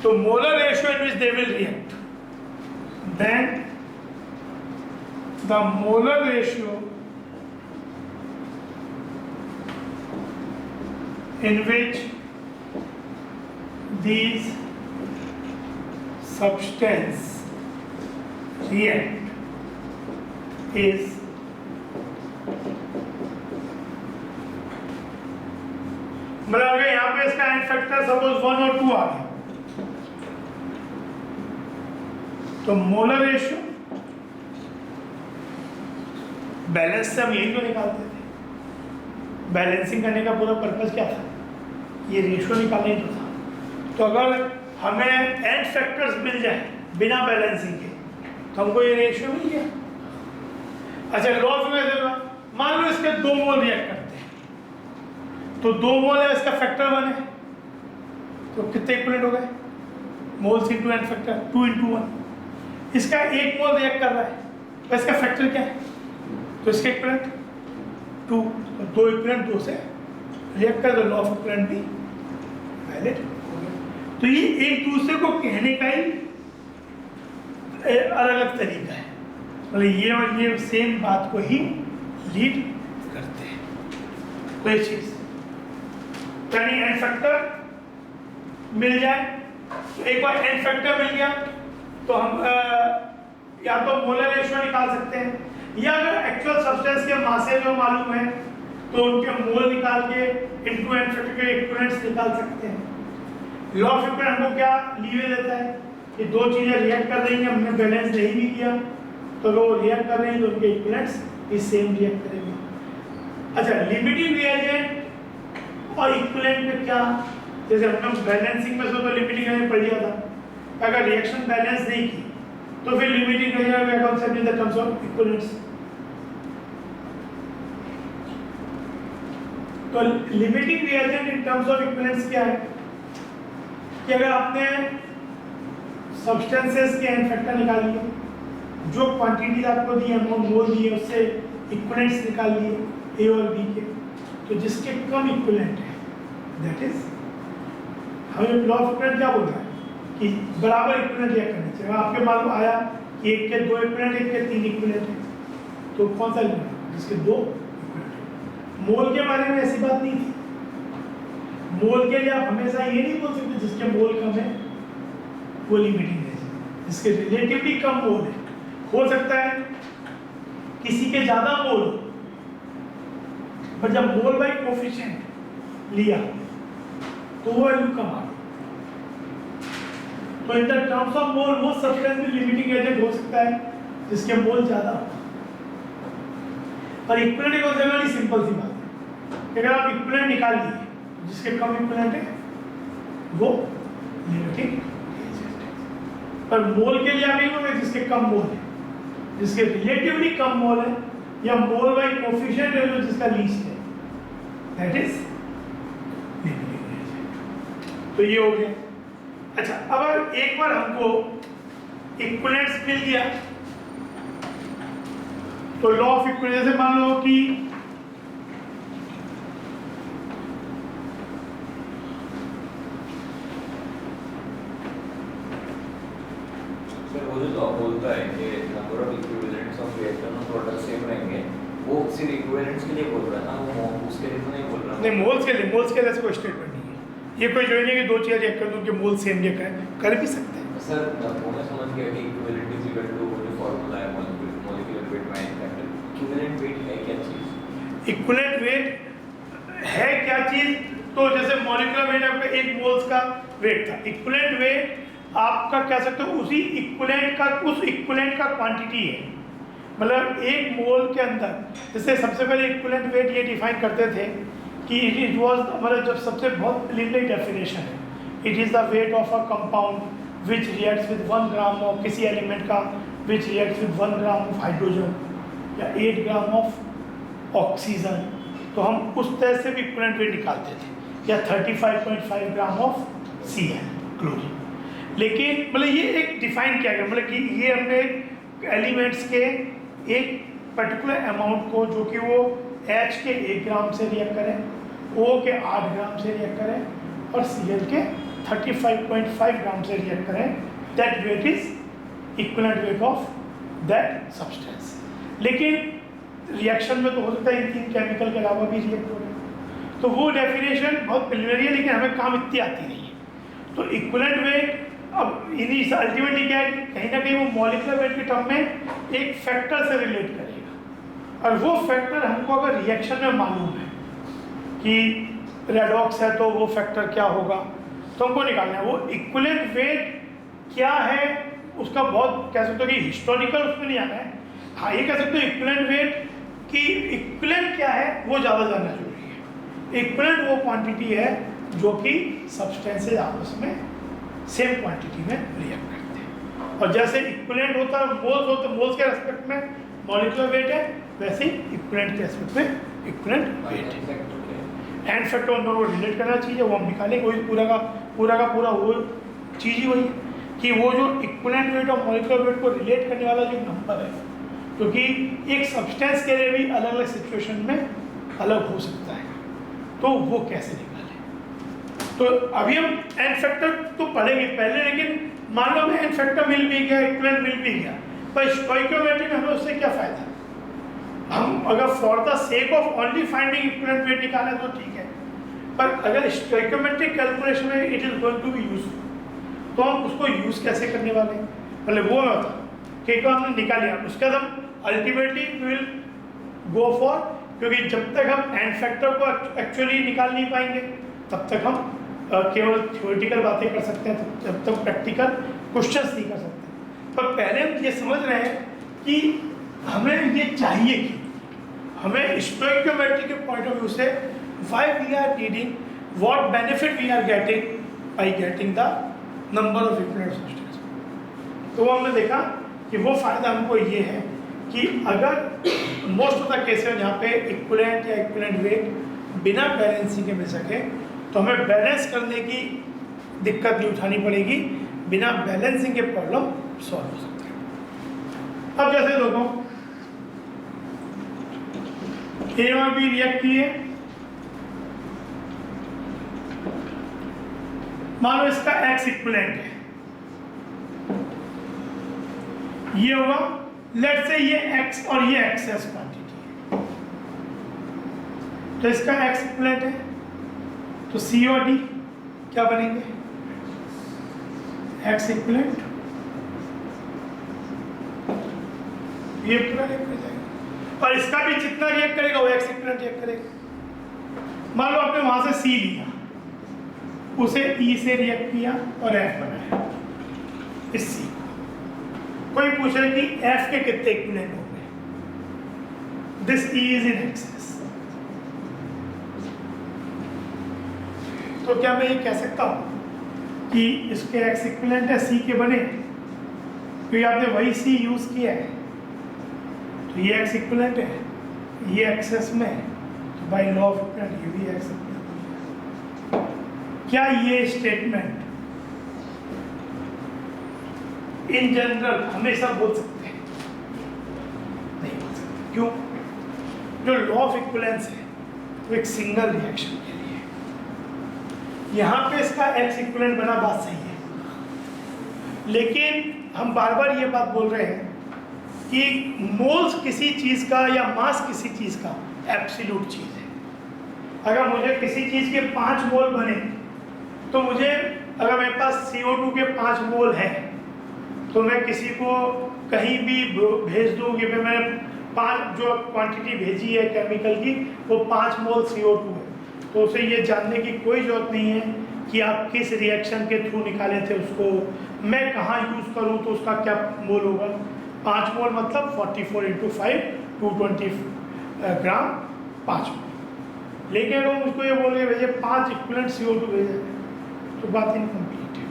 Speaker 1: तो molar ratio in which they will react, then the molar ratio in which these substance react is मतलब अगर यहाँ पे इसका एन फैक्टर सपोज 1 और 2 आ गया तो मोलर रेशियो, बैलेंस से हम यही तो निकालते थे, बैलेंसिंग करने का पूरा पर्पस क्या था, ये रेशियो निकालना ही तो था। तो अगर हमें एन फैक्टर्स मिल जाए बिना बैलेंसिंग के तो हमको ये रेशियो मिल गया। अच्छा लॉ में मान लो इसके 2 मोल रिएक्ट करते हैं, तो 2 मोल है, इसका फैक्टर 1 है, तो कितने इक्विवेलेंट हो गए, मोल्स इनटू एन फैक्टर 2 × 1। इसका 1 मोल रिएक्ट कर रहा है तो इसका फैक्टर क्या है, तो इसके इक्विवेलेंट 2, तो 2 इक्विवेलेंट 2 से रिएक्ट कर, लॉ ऑफ इक्विवेलेंट भी वैलिड हो गया। तो ये एक दूसरे को कहने का ही अलग अलग तरीका है, मतलब ये और ये सेम बात को ही लीड करते हैं। तो ये चीज यानी एन फैक्टर मिल जाए, तो एक बार एन फैक्टर मिल गया तो हम या तो मोलर रेशियो निकाल सकते हैं, या अगर एक्चुअल सब्सटेंस के मासे जो मालूम है तो उनके मोल निकाल के इनटू एन फैक्टर के इक्विवेलेंट्स निकाल सकते हैं। लॉ ऑफ इक्विवेलेंट हमको क्या लीवे देता है कि 2 चीजें रिएक्ट कर रही हैं, हमने बैलेंस नहीं भी किया तो वो रिएक्ट कर रही हैं तो उनके इक्विवेलेंट्स भी सेम रिएक्ट करेंगे। अच्छा लिमिटिंग रिएजेंट और इक्विवेलेंट में क्या, जैसे हमने बैलेंसिंग में तो लिमिटिंग रिएजेंट पढ़ लिया था, अगर रिएक्शन बैलेंस नहीं की तो फिर लिमिटिंग रिएजेंट का concept in the terms of equivalents. तो limiting reagent in terms of equivalents क्या है कि अगर आपने सब्सटेंसेस के एन फैक्टर निकाल लिए, जो क्वांटिटीज आपको दी है, अमाउंट मोल दिए, उससे इक्विवेलेंट्स निकाल लिए ए और बी के, तो जिसके कम इक्विवेलेंट है दैट इज, हमें लॉ ऑफ इक्विवेलेंट क्या बोल रहा है कि बराबर इक्विवेलेंट रिएक्ट करने चाहिए। आपके मालूम आया कि एक के 2 इक्विवेलेंट, एक के 3 इक्विवेलेंट है, तो कौन सा लेना, जिसके 2 इक्विवेलेंट है। मोल के बारे में ऐसी बात नहीं थी, मोल के लिए आप हमेशा ये नहीं बोल सकते जिसके मोल कम है वो लिमिटिंग है, जिसके रिलेटिवली कम मोल है। हो सकता है किसी के ज्यादा मोल, पर जब मोल बाई कोफिशिएंट लिया तो वो वैल्यू कम आ गई। तो इन द टर्म्स ऑफ मोल वो सब्सटेंस में लिमिटिंग एजेंट हो सकता है जिसके मोल ज्यादा हो। पर इक्विवेलेंट एक जनरली सिंपल सी बात है, अगर आप इक्विवेलेंट निकाल लिए जिसके कम इक्विवेलेंट है वो लिमिटिंग एजेंट है। पर मोल के लिए आप ये बोलोगे जिसके कम मोल है, जिसके रिलेटिवली कम मोल है, या मोल बाई कोफिशिएंट है जो जिसका लीस्ट है, दैट इज लिमिटिंग एजेंट। तो ये हो गया। अच्छा अब एक बार हमको इक्विवेलेंट्स मिल गया तो लॉ ऑफ इक्विवेलेंस, जैसे मान लो कि
Speaker 2: वो जो लॉ बोलता है कि number of equivalents of reaction और प्रोडक्ट सेम रहेंगे, वो सिर्फ इक्विवेलेंट्स के लिए बोल रहा है ना, वो उसके लिए तो नहीं बोल रहा।
Speaker 1: नहीं, मोल्स के लिए कोई स्टेटमेंट नहीं है। ये कोई जो नहीं कि 2 चीजें रिएक्ट कर दो उनके मोल सेम रिएक्ट कर भी सकते हैं।
Speaker 2: सर वो मैं समझ गया कि इक्विवेलेंट इज इक्वल टू जो फार्मूला है molecular weight minus factor. Equivalent weight है क्या चीज?
Speaker 1: इक्विवेलेंट वेट है क्या चीज, तो जैसे मॉलिक्यूलर वेट आपका 1 मोल्स का वेट था, इक्विवेलेंट वेट आपका कह सकते हो उसी इक्विवेलेंट का, उस इक्विवेलेंट का क्वांटिटी है। मतलब 1 मोल के अंदर, जैसे सबसे पहले इक्विवेलेंट वेट ये डिफाइन करते थे कि इट वाज, मतलब जब सबसे बहुत प्रिलिमिनरी डेफिनेशन है it is the weight of a compound which reacts with 1 gram of किसी एलिमेंट का विच reacts with 1 gram of hydrogen या 8 ग्राम ऑफ ऑक्सीजन, तो हम उस तरह से भी इक्विवेलेंट वेट निकालते थे, या 35.5 ग्राम ऑफ Cl क्लोरीन। लेकिन मतलब ये एक डिफाइन किया गया, मतलब कि ये हमने एलिमेंट्स के एक पर्टिकुलर अमाउंट को जो कि वो H के 1 ग्राम से रिएक्ट करें, O के 8 ग्राम से रिएक्ट करें और Cl के 35.5 ग्राम से रिएक्ट करें, that weight is equivalent weight of that substance. लेकिन रिएक्शन में तो हो सकता है इन 3 केमिकल के अलावा भी रिएक्ट हो रहे हैं, तो वो डेफिनेशन बहुत प्रिलिमिनरी है, लेकिन हमें काम इतनी आती नहीं है। तो इक्विवेलेंट वेट अब इन्हीं अल्टीमेटली क्या है कि कहीं ना कहीं वो मॉलिक्यूलर वेट के टर्म में एक फैक्टर से रिलेट करेगा, और वो फैक्टर हमको अगर रिएक्शन में मालूम है कि रेडॉक्स है तो वो फैक्टर क्या होगा, तो हमको निकालना है। वो इक्विवेलेंट वेट क्या है उसका बहुत कह सकते हो कि हिस्टोरिकल उसमें नहीं आना है। हाँ, ये कह सकते हो इक्विवेलेंट वेट कि इक्विवेलेंट क्या है वो ज़्यादा जानना जरूरी है। इक्विवेलेंट वो क्वांटिटी है जो कि सब्सटेंसेज आपस में सेम क्वांटिटी में रिएक्ट करते हैं, और जैसे इक्विवेलेंट होता है मोल्स होते हैं, मोल्स के रेस्पेक्ट में मॉलिक्यूलर वेट है, वैसे ही इक्विवेलेंट के रेस्पेक्ट में इक्विवेलेंट वेट है। एंड फैक्टर उन दोनों को रिलेट करना चाहिए, वो हम निकालेंगे। वही पूरा का पूरा वो चीज़ ही वही है कि वो जो इक्विवेलेंट वेट और मॉलिक्यूलर वेट को रिलेट करने वाला जो नंबर है, क्योंकि एक सब्सटेंस के लिए भी अलग अलग सिचुएशन में अलग हो सकता है, तो वो कैसे निकालें। तो अभी हम एन फैक्टर तो पढ़ेंगे पहले, लेकिन मान लो हमें एन फैक्टर मिल भी गया, इक्विवेलेंट मिल भी गया, पर स्टोइकियोमेट्री में हमें उससे क्या फ़ायदा। हम अगर for the sake of only finding equivalent weight निकालें तो ठीक है, पर अगर स्टोइकियोमेट्रिक कैलकुलेशन में it is going to be useful, तो हम उसको यूज़ कैसे करने वाले हैं, मतलब वो मैं बता कि हमने निकाल लिया, उसके बाद हम अल्टीमेटली विल गो फॉर, क्योंकि जब तक हम एन फैक्टर को एक्चुअली निकाल नहीं पाएंगे तब तक हम केवल थ्योरेटिकल बातें कर सकते हैं, जब तक प्रैक्टिकल क्वेश्चंस नहीं कर सकते। पर पहले हम ये समझ रहे हैं कि हमें ये चाहिए कि हमें स्टोइकियोमेट्री के पॉइंट ऑफ व्यू से why we are needing, what benefit we are getting by getting the number of equivalent substance. तो वो हमने देखा कि वो फ़ायदा हमको ये है कि अगर मोस्ट ऑफ द केसेस जहाँ पे इक्विवेलेंट या इक्विवेलेंट वेट बिना बैलेंसिंग के मिल सके, तो हमें बैलेंस करने की दिक्कत नहीं उठानी पड़ेगी, बिना बैलेंसिंग के प्रॉब्लम सॉल्व हो सकते हैं। अब जैसे लोगों ए और बी रिएक्ट किए, मान लो इसका एक्स इक्विवेलेंट है, ये होगा, लेट्स से ये एक्स और ये एक्सेस क्वांटिटी है, तो इसका एक्स इक्विवेलेंट है, तो सी और डी क्या बनेंगे, एक्स इक्विवेलेंट, ये पूरा रिएक्ट कर जाएगा, और इसका भी जितना रिएक्ट करेगा वो एक्स इक्विवेलेंट रिएक्ट करेगा। मान लो आपने वहां से सी लिया, उसे ई से रिएक्ट किया और एफ बनाया, इस सी को कोई पूछे कि एफ के कितने इक्विवेलेंट होंगे, this E is in excess, तो क्या मैं ये कह सकता हूँ कि इसके एक्स इक्विवेलेंट है सी के बने, क्योंकि आपने वही सी यूज किया है, तो ये एक्स इक्विवेलेंट है, ये एक्सेस में, तो बाय लॉ ऑफ इक्विवेलेंट ये भी एक्स इक्विवेलेंट। क्या ये स्टेटमेंट इन जनरल हमेशा बोल सकते हैं? नहीं बोल सकते। क्यों? जो लॉ ऑफ इक्विवेलेंस है वो एक सिंगल रिएक्शन के लिए, यहाँ पे इसका एक्स इक्विवेलेंट बना, बात सही है, लेकिन हम बार बार ये बात बोल रहे हैं कि मोल्स किसी चीज़ का या मास किसी चीज़ का एब्सोल्यूट चीज़ है। अगर मुझे किसी चीज़ के 5 मोल बने, तो मुझे अगर मेरे पास CO2 के 5 मोल हैं, तो मैं किसी को कहीं भी भेज दूँ कि मैंने 5 जो क्वांटिटी भेजी है केमिकल की वो 5 मोल CO2 है, तो उसे ये जानने की कोई ज़रूरत नहीं है कि आप किस रिएक्शन के थ्रू निकाले थे उसको, मैं कहाँ यूज़ करूँ तो उसका क्या मोल होगा। 5 मोल मतलब 44 × 5 220 ग्राम 5 मोल। लेकिन अगर मुझको ये बोल रहे भैया 5 इक्विवेलेंट CO2 भेजे, तो बात इनकम्प्लीट है।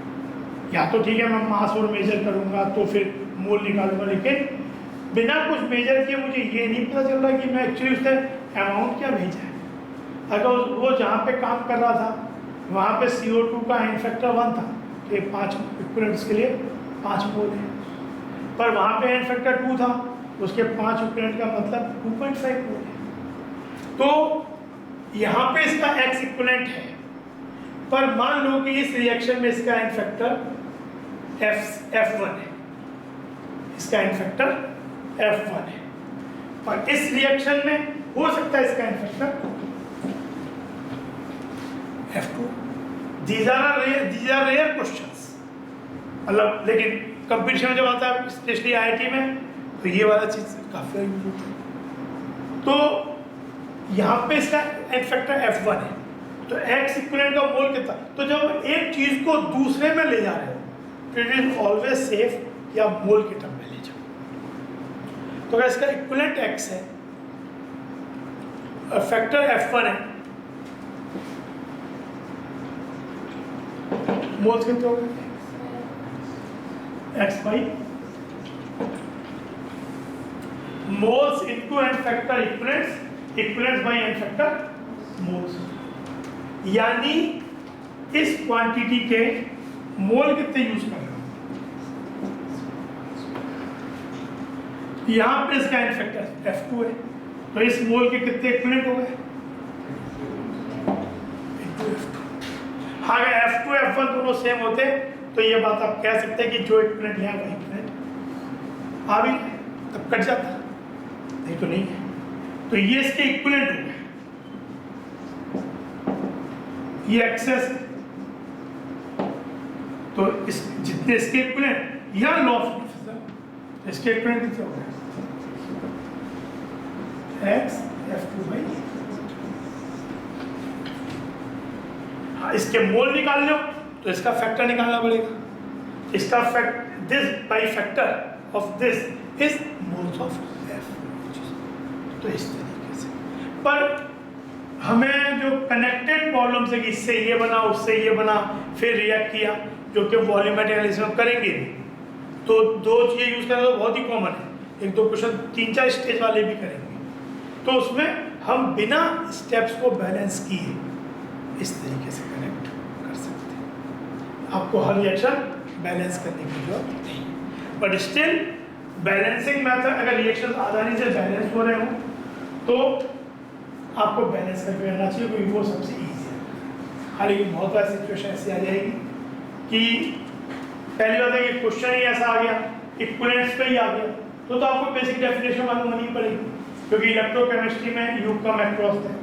Speaker 1: या तो ठीक है मैं मास और मेजर करूँगा तो फिर मोल निकालूंगा, लेकिन बिना कुछ मेजर किए मुझे ये नहीं पता चल रहा कि मैं एक्चुअली उसने अमाउंट क्या भेजा है। अगर वो जहाँ पे काम कर रहा था वहाँ पे CO2 का एन फैक्टर 1 था, तो ये 5 इक्विवेलेंट्स के लिए 5 मोल है, पर वहाँ पे एन फैक्टर 2 था, उसके 5 इक्विवेलेंट का मतलब 2.5 मोल है। तो यहाँ पे इसका एक्स इक्विवेलेंट है, पर मान लो कि इस रिएक्शन में इसका एन फैक्टर F1 है, इसका एन फैक्टर F1 है, और इस रिएक्शन में हो सकता है इसका n factor F2। These are rare questions, मतलब लेकिन कंपटीशन में जब आता है स्पेशली IIT में तो ये वाला चीज़ काफ़ी यूज होता है। तो यहाँ पे इसका एन फैक्टर F1 है, तो एक्स इक्विवेलेंट का मोल कितना। तो जब एक चीज़ को दूसरे में ले जा रहे हो तो इट इज ऑलवेज सेफ या मोल के टर्म में ले जाओ। तो अगर इसका इक्विवेलेंट एक्स है, फैक्टर F1 है, मोल्स कितने हो गए, x by moles into n factor equivalents by n factor moles. यानी इस क्वांटिटी के मोल कितने यूज कर रहे हो, यहां पे इसका एन फैक्टर F2 है, तो इस मोल के कितने इक्विवेलेंट हो गए, अगर F2 F1 दोनों सेम होते तो ये बात आप कह सकते हैं कि जो इक्विवेलेंट है वही इक्विवेलेंट आ भी तब कट जाता, नहीं तो नहीं है। तो ये इसके इक्विवेलेंट हो गए, ये एक्सेस, तो इस जितने इसके इक्विवेलेंट या लॉ ऑफ डिफरेंस, इसके इक्विवेलेंट कितने हो गए, एक्स F2 बाई, इसके मोल निकाल लो तो इसका फैक्टर निकालना पड़ेगा, इसका this by factor of this is moles of F। तो इस तरीके से, पर हमें जो कनेक्टेड प्रॉब्लम्स है कि इससे ये बना उससे ये बना फिर रिएक्ट किया, जो कि वॉल्यूमेट्रिक एनालिसिस में करेंगे, तो दो चीज़ें यूज करना तो बहुत ही कॉमन है, एक दो क्वेश्चन 3-4 स्टेज वाले भी करेंगे, तो उसमें हम बिना स्टेप्स को बैलेंस किए इस तरीके से कनेक्ट कर सकते हैं। आपको हर रिएक्शन बैलेंस करने की जरूरत नहीं, बट स्टिल बैलेंसिंग मेथड, अगर रिएक्शन आसानी से बैलेंस हो रहे हो तो आपको बैलेंस करके करना चाहिए, क्योंकि वो सबसे ईजी है। हालांकि बहुत बार सिचुएशन ऐसी आ जाएगी कि पहली बात है कि क्वेश्चन ही ऐसा आ गया, इक्विवेलेंट्स पे ही आ गया, तो आपको बेसिक डेफिनेशन मालूम होनी पड़ेगी, क्योंकि इलेक्ट्रोकेमिस्ट्री में यू कम अक्रॉस है।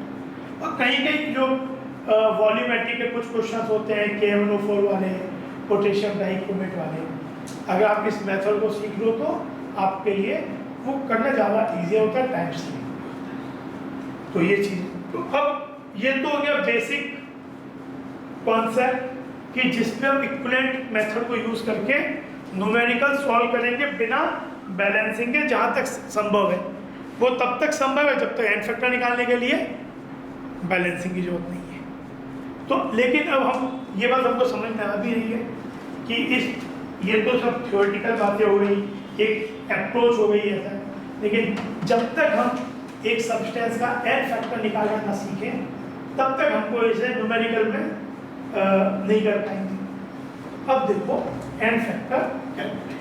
Speaker 1: और कहीं कहीं जो वॉल्यूमेट्रिक के कुछ क्वेश्चंस होते हैं KMnO4 वाले, पोटेशियम डाइक्रोमेट वाले, अगर आप इस मेथड को सीख लो तो आपके लिए वो करना ज़्यादा ईजी होता है, टाइम सेविंग होता है। तो ये चीज़, तो अब ये तो हो गया बेसिक कॉन्सेप्ट कि जिसमें हम इक्विवेलेंट मेथड को यूज़ करके न्यूमेरिकल सॉल्व करेंगे बिना बैलेंसिंग के, जहाँ तक संभव है। वो तब तक संभव है जब तक एन फैक्टर निकालने के लिए बैलेंसिंग की जरूरत नहीं है। तो लेकिन अब हम ये बात हमको समझ में आ भी रही है कि ये तो सब थ्योरेटिकल बातें हो गई, एक अप्रोच हो गई ऐसा, लेकिन जब तक हम एक सब्सटेंस का एन फैक्टर निकालना ना सीखें तब तक हमको इसे न्यूमेरिकल में नहीं कर पाएंगे। अब देखो एन फैक्टर कैलकुलेशन,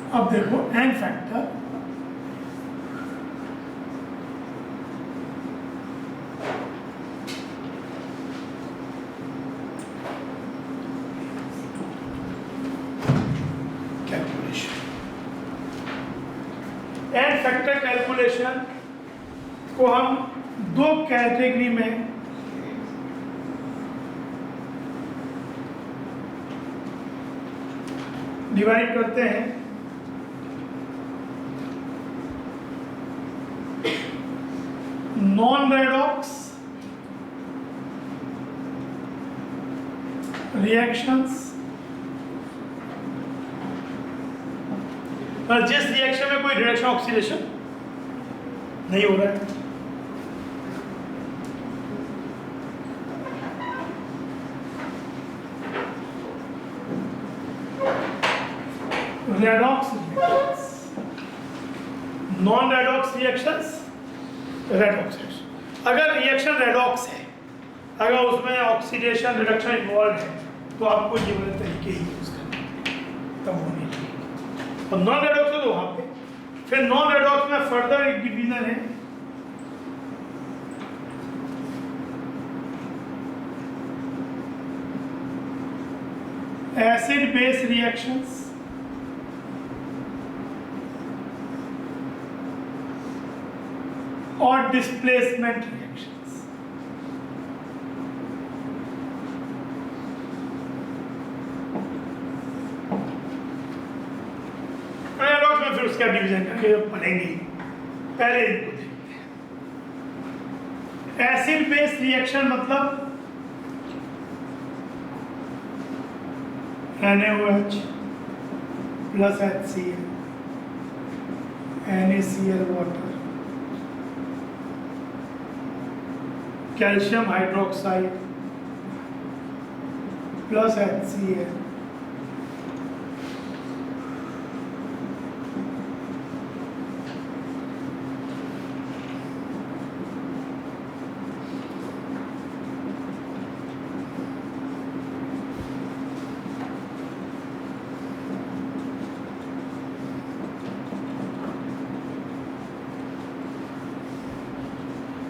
Speaker 1: अब देखो एन फैक्टर फॉर्मूलेशन को हम दो कैटेगरी में डिवाइड करते हैं। नॉन रेडॉक्स रिएक्शंस, जिस रिएक्शन में कोई रिडक्शन ऑक्सीडेशन नहीं हो रहा है, redox reactions, non redox reactions, redox reaction. अगर रिएक्शन रेडॉक्स है, अगर उसमें ऑक्सीडेशन रिडक्शन इन्वॉल्व है, तो आपको ये वाले तरीके ही यूज करना है, तब वो नहीं लगेगा। और नॉन रेडॉक्स है तो वहाँ पे फिर नॉन रेडॉक्स में फर्दर एक डिवीजन है, एसिड बेस रिएक्शंस और डिस्प्लेसमेंट रिएक्शंस। रेडॉक्स में फिर उसका डिवीजन करके पढ़ेंगे, पहले इनको देखते हैं। एसिड बेस रिएक्शन मतलब NaOH plus HCl, NaCl water, calcium hydroxide plus HCl,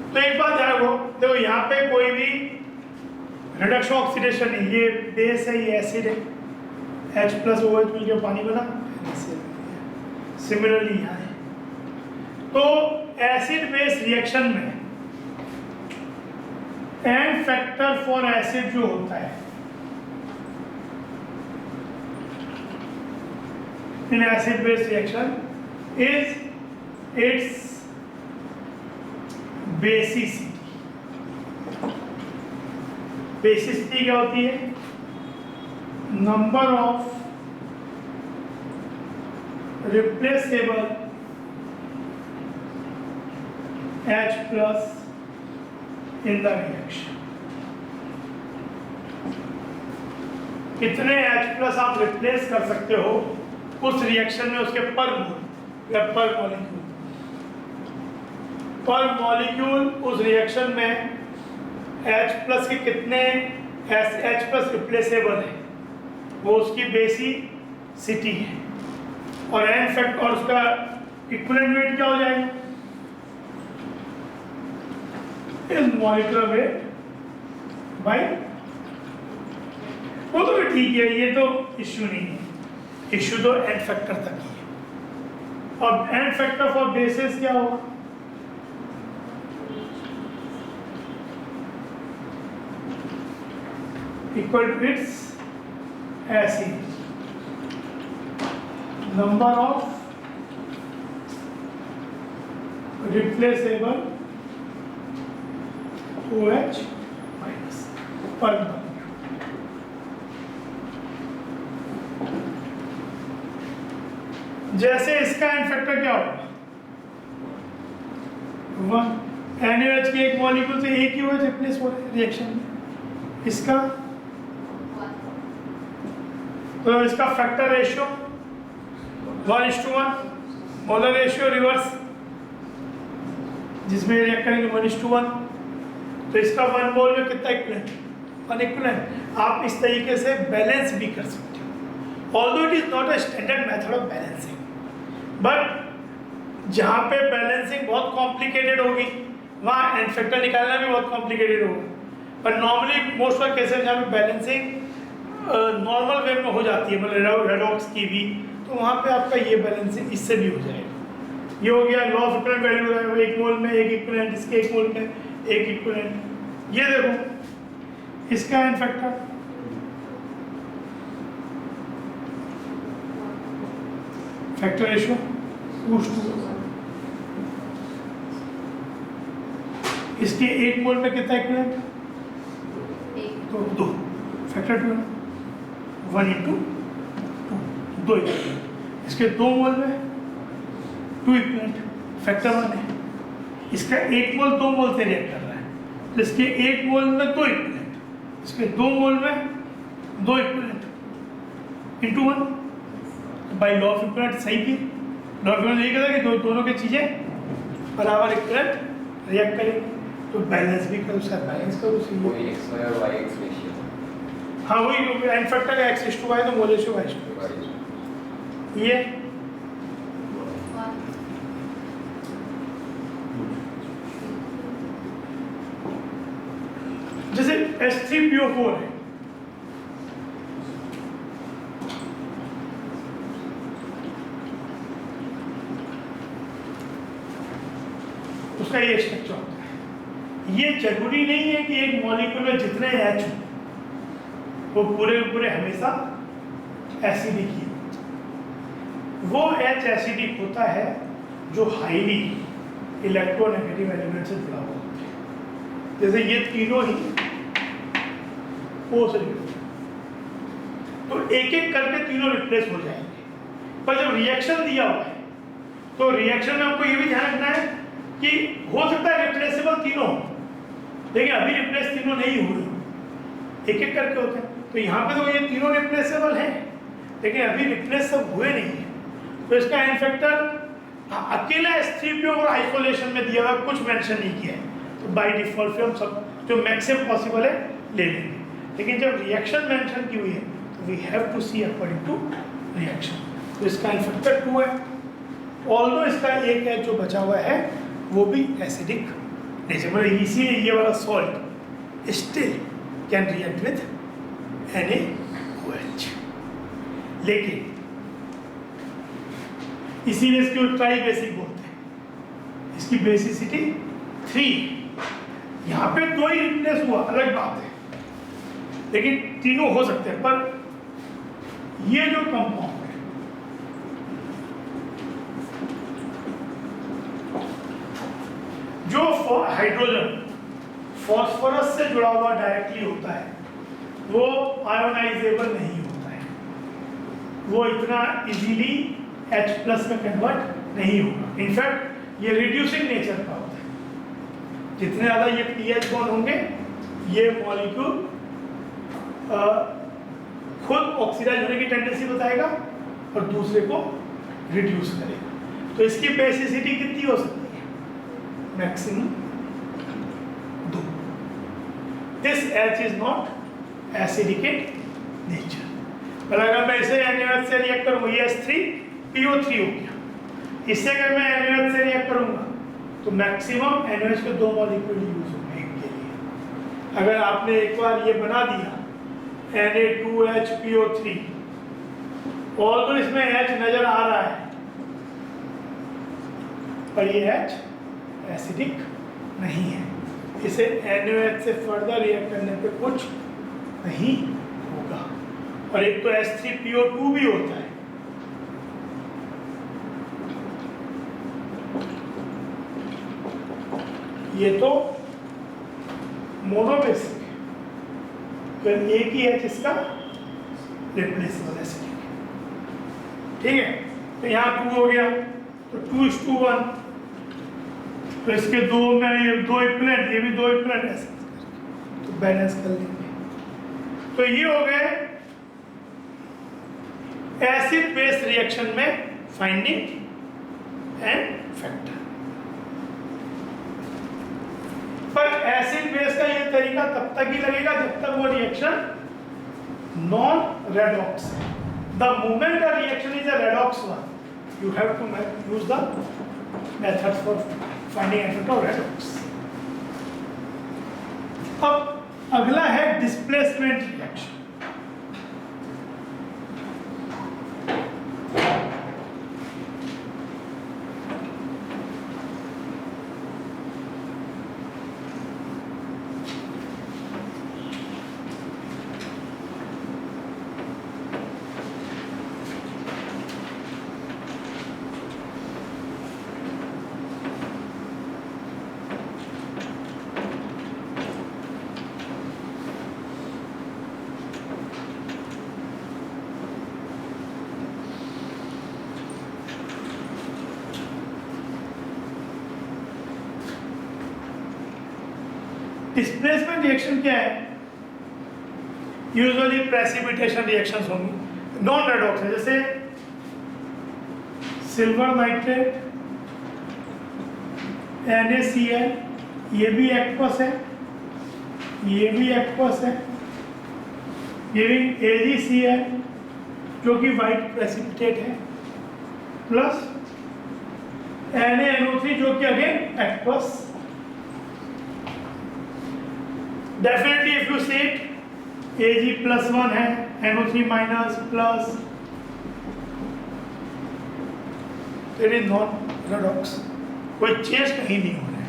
Speaker 1: तो एक बात ध्यान रखो, देखो यहाँ पे कोई भी रिडक्शन ऑक्सीडेशन नहीं, ये बेस है, ये एसिड है, H प्लस OH मिलकर पानी बना, सिमिलरली यहाँ है। तो एसिड बेस रिएक्शन में एंड फैक्टर फॉर एसिड जो होता है in acid base reaction is it's basicity. Basicity क्या होती है? Number of replaceable H plus in the reaction. कितने H प्लस आप रिप्लेस कर सकते हो उस रिएक्शन में, उसके पर मोल या पर मॉलिक्यूल। पर मॉलिक्यूल उस रिएक्शन में H प्लस के कितने H प्लस रिप्लेसेबल है, वो उसकी बेसिसिटी है। और एन फैक्ट और उसका इक्विवेलेंट वेट क्या हो जाएगा? इस मॉलिक्यूलर वेट बाय, वो तो भी ठीक है, ये तो इश्यू नहीं है, इश्यू तो एन फैक्टर तक ही है। अब एन फैक्टर फॉर बेसिस क्या होगा? Equal to its acid number of replaceable OH minus पर मोल। जैसे इसका एन फैक्टर क्या होगा? 1। NaOH के एक मॉलिक्यूल से एक ही OH रिप्लेस हो रहा है रिएक्शन में, इसका तो इसका factor ratio 1:1, molar ratio reverse जिसमें रिएक्ट करेंगे 1:1, तो इसका 1 मोल में कितना इक्विवेलेंट? 1 इक्विवेलेंट। आप इस तरीके से बैलेंस भी कर सकते हो, although it is not a standard method of balancing, but जहाँ पे बैलेंसिंग बहुत कॉम्प्लिकेटेड होगी वहाँ एन फैक्टर निकालना भी बहुत कॉम्प्लिकेटेड होगा। पर नॉर्मली मोस्ट ऑफ केसेस जहाँ पे बैलेंसिंग नॉर्मल वे में हो जाती है, मतलब रेडॉक्स की भी, तो वहाँ पे आपका ये बैलेंसिंग इससे भी हो जाएगा। ये हो गया लॉ ऑफ इक्विवेलेंट वैल्यू है, 1 मोल में एक इक्विवेलेंट, इसके 1 मोल में एक इक्विवेलेंट। ये देखो इसका एन फैक्टर फैक्टर रेशियो 2:2, इसके 1 मोल में कितना इक्विवेलेंट? तो 2, फैक्टर 2 है, 1 × 2 इक्विवेलेंट। इसके 2 मोल में 2 इक्विवेलेंट, फैक्टर 1 है। इसका 1 मोल 2 मोल से रिएक्ट कर रहा है, तो इसके 1 मोल में 2 इक्विवेलेंट, इसके 2 मोल में 2 equivalent into 1। By law of equivalent सही भी, लॉ ऑफ इक्विवेलेंट यही कहता है कि दोनों की चीजें बराबर इक्विवेलेंट रिएक्ट करेंगी, तो बैलेंस भी करो, सर बैलेंस करो
Speaker 2: वही x y और y x रेशियो।
Speaker 1: हाँ वही एन फैक्टर है x:y तो मोल रेशियो y:2। ये जैसे H3PO4 है, उसका ये स्ट्रक्चर होता है। ये जरूरी नहीं है कि एक मॉलिक्यूल में जितने H हो वो पूरे हमेशा एसिडिक ही हो। वो H एसिडिक होता है जो हाईली इलेक्ट्रोनेगेटिव एलिमेंट से जुड़ा हुआ होता है। जैसे ये तीनों ही O से जुड़े, तो एक एक करके तीनों रिप्लेस हो जाएंगे। पर जब रिएक्शन दिया हुआ है तो रिएक्शन में आपको ये भी ध्यान रखना है कि हो सकता है रिप्लेसेबल तीनों, लेकिन अभी रिप्लेस तीनों नहीं हुए, एक एक करके होते हैं। तो यहाँ पे तो ये तीनों रिप्लेसेबल हैं, लेकिन अभी रिप्लेस सब हुए नहीं है। तो इसका एन फैक्टर अकेला H3PO और आइसोलेशन में दिया हुआ, कुछ मेंशन नहीं किया है, तो बाय डिफॉल्ट फिर हम सब जो मैक्सिमम पॉसिबल है ले लेंगे। लेकिन जब रिएक्शन मेंशन की हुई है तो we have to see according to reaction. तो इसका एन फैक्टर 2 है, ऑल्दो इसका एक है जो बचा हुआ है वो भी एसिडिक नेचर, मतलब इसीलिए ये वाला salt still can react with NaOH। लेकिन इसीलिए इसको ट्राई बेसिक बोलते हैं, इसकी बेसिसिटी 3। यहाँ पे 2 ही रिप्लेस हुआ, अलग बात है, लेकिन तीनों हो सकते हैं। पर ये जो कंपाउंड है जो हाइड्रोजन फॉस्फोरस से जुड़ा हुआ डायरेक्टली होता है वो आयोनाइजेबल नहीं होता है, वो इतना इजीली H+ में कन्वर्ट नहीं होगा। इनफैक्ट ये रिड्यूसिंग नेचर का होता है। जितने ज़्यादा ये pH बॉन्ड होंगे ये मॉलिक्यूल खुद ऑक्सीडाइज होने की टेंडेंसी बताएगा और दूसरे को रिड्यूस करेगा। तो इसकी बेसिसिटी कितनी हो सकती है? Maximum 2। This H is not acidic in nature. पर अगर मैं इसे NaOH से रिएक्ट करूँगा, ये H3PO3 हो गया, इससे अगर मैं NaOH से रिएक्ट करूँगा तो मैक्सिमम NaOH के 2 मॉलिक्यूल यूज होंगे इनके लिए। अगर आपने एक बार ये बना दिया Na2HPO3 और तो इसमें H नजर आ रहा है पर ये H एसिडिक नहीं है, इसे NaOH से फर्दर रिएक्ट करने पे कुछ नहीं होगा। और एक तो H3PO2 भी होता है, ये तो मोनोबेसिक है, फिर एक ही H इसका रिप्लेसेबल एसिडिक है। ठीक है, तो यहाँ 2 हो गया, तो 2:1, तो इसके 2 में ये 2 इक्विवेलेंट, ये भी 2 इक्विवेलेंट ऐसे तो बैलेंस कर लेंगे। तो ये हो गए एसिड बेस रिएक्शन में फाइंडिंग एंड फैक्टर। पर एसिड बेस का ये तरीका तब तक ही लगेगा जब तक वो रिएक्शन नॉन रेडॉक्स है। The moment the reaction is a redox one, you have to use the methods for finding effect of redox. अब अगला है डिस्प्लेसमेंट रिएक्शन। डिस्प्लेसमेंट रिएक्शन क्या है? यूजुअली प्रेसिपिटेशन रिएक्शंस होंगी, नॉन रेडॉक्स है, जैसे silver nitrate NaCl, ये भी एक्वस है, ये भी एक्वस है, ये भी AgCl जो कि वाइट प्रेसिपिटेट है, प्लस NaNO3 जो कि again aqueous. Definitely if you see it, Ag+1 है, NO3- plus, it is non redox, कोई चेंज कहीं नहीं हो रहा है,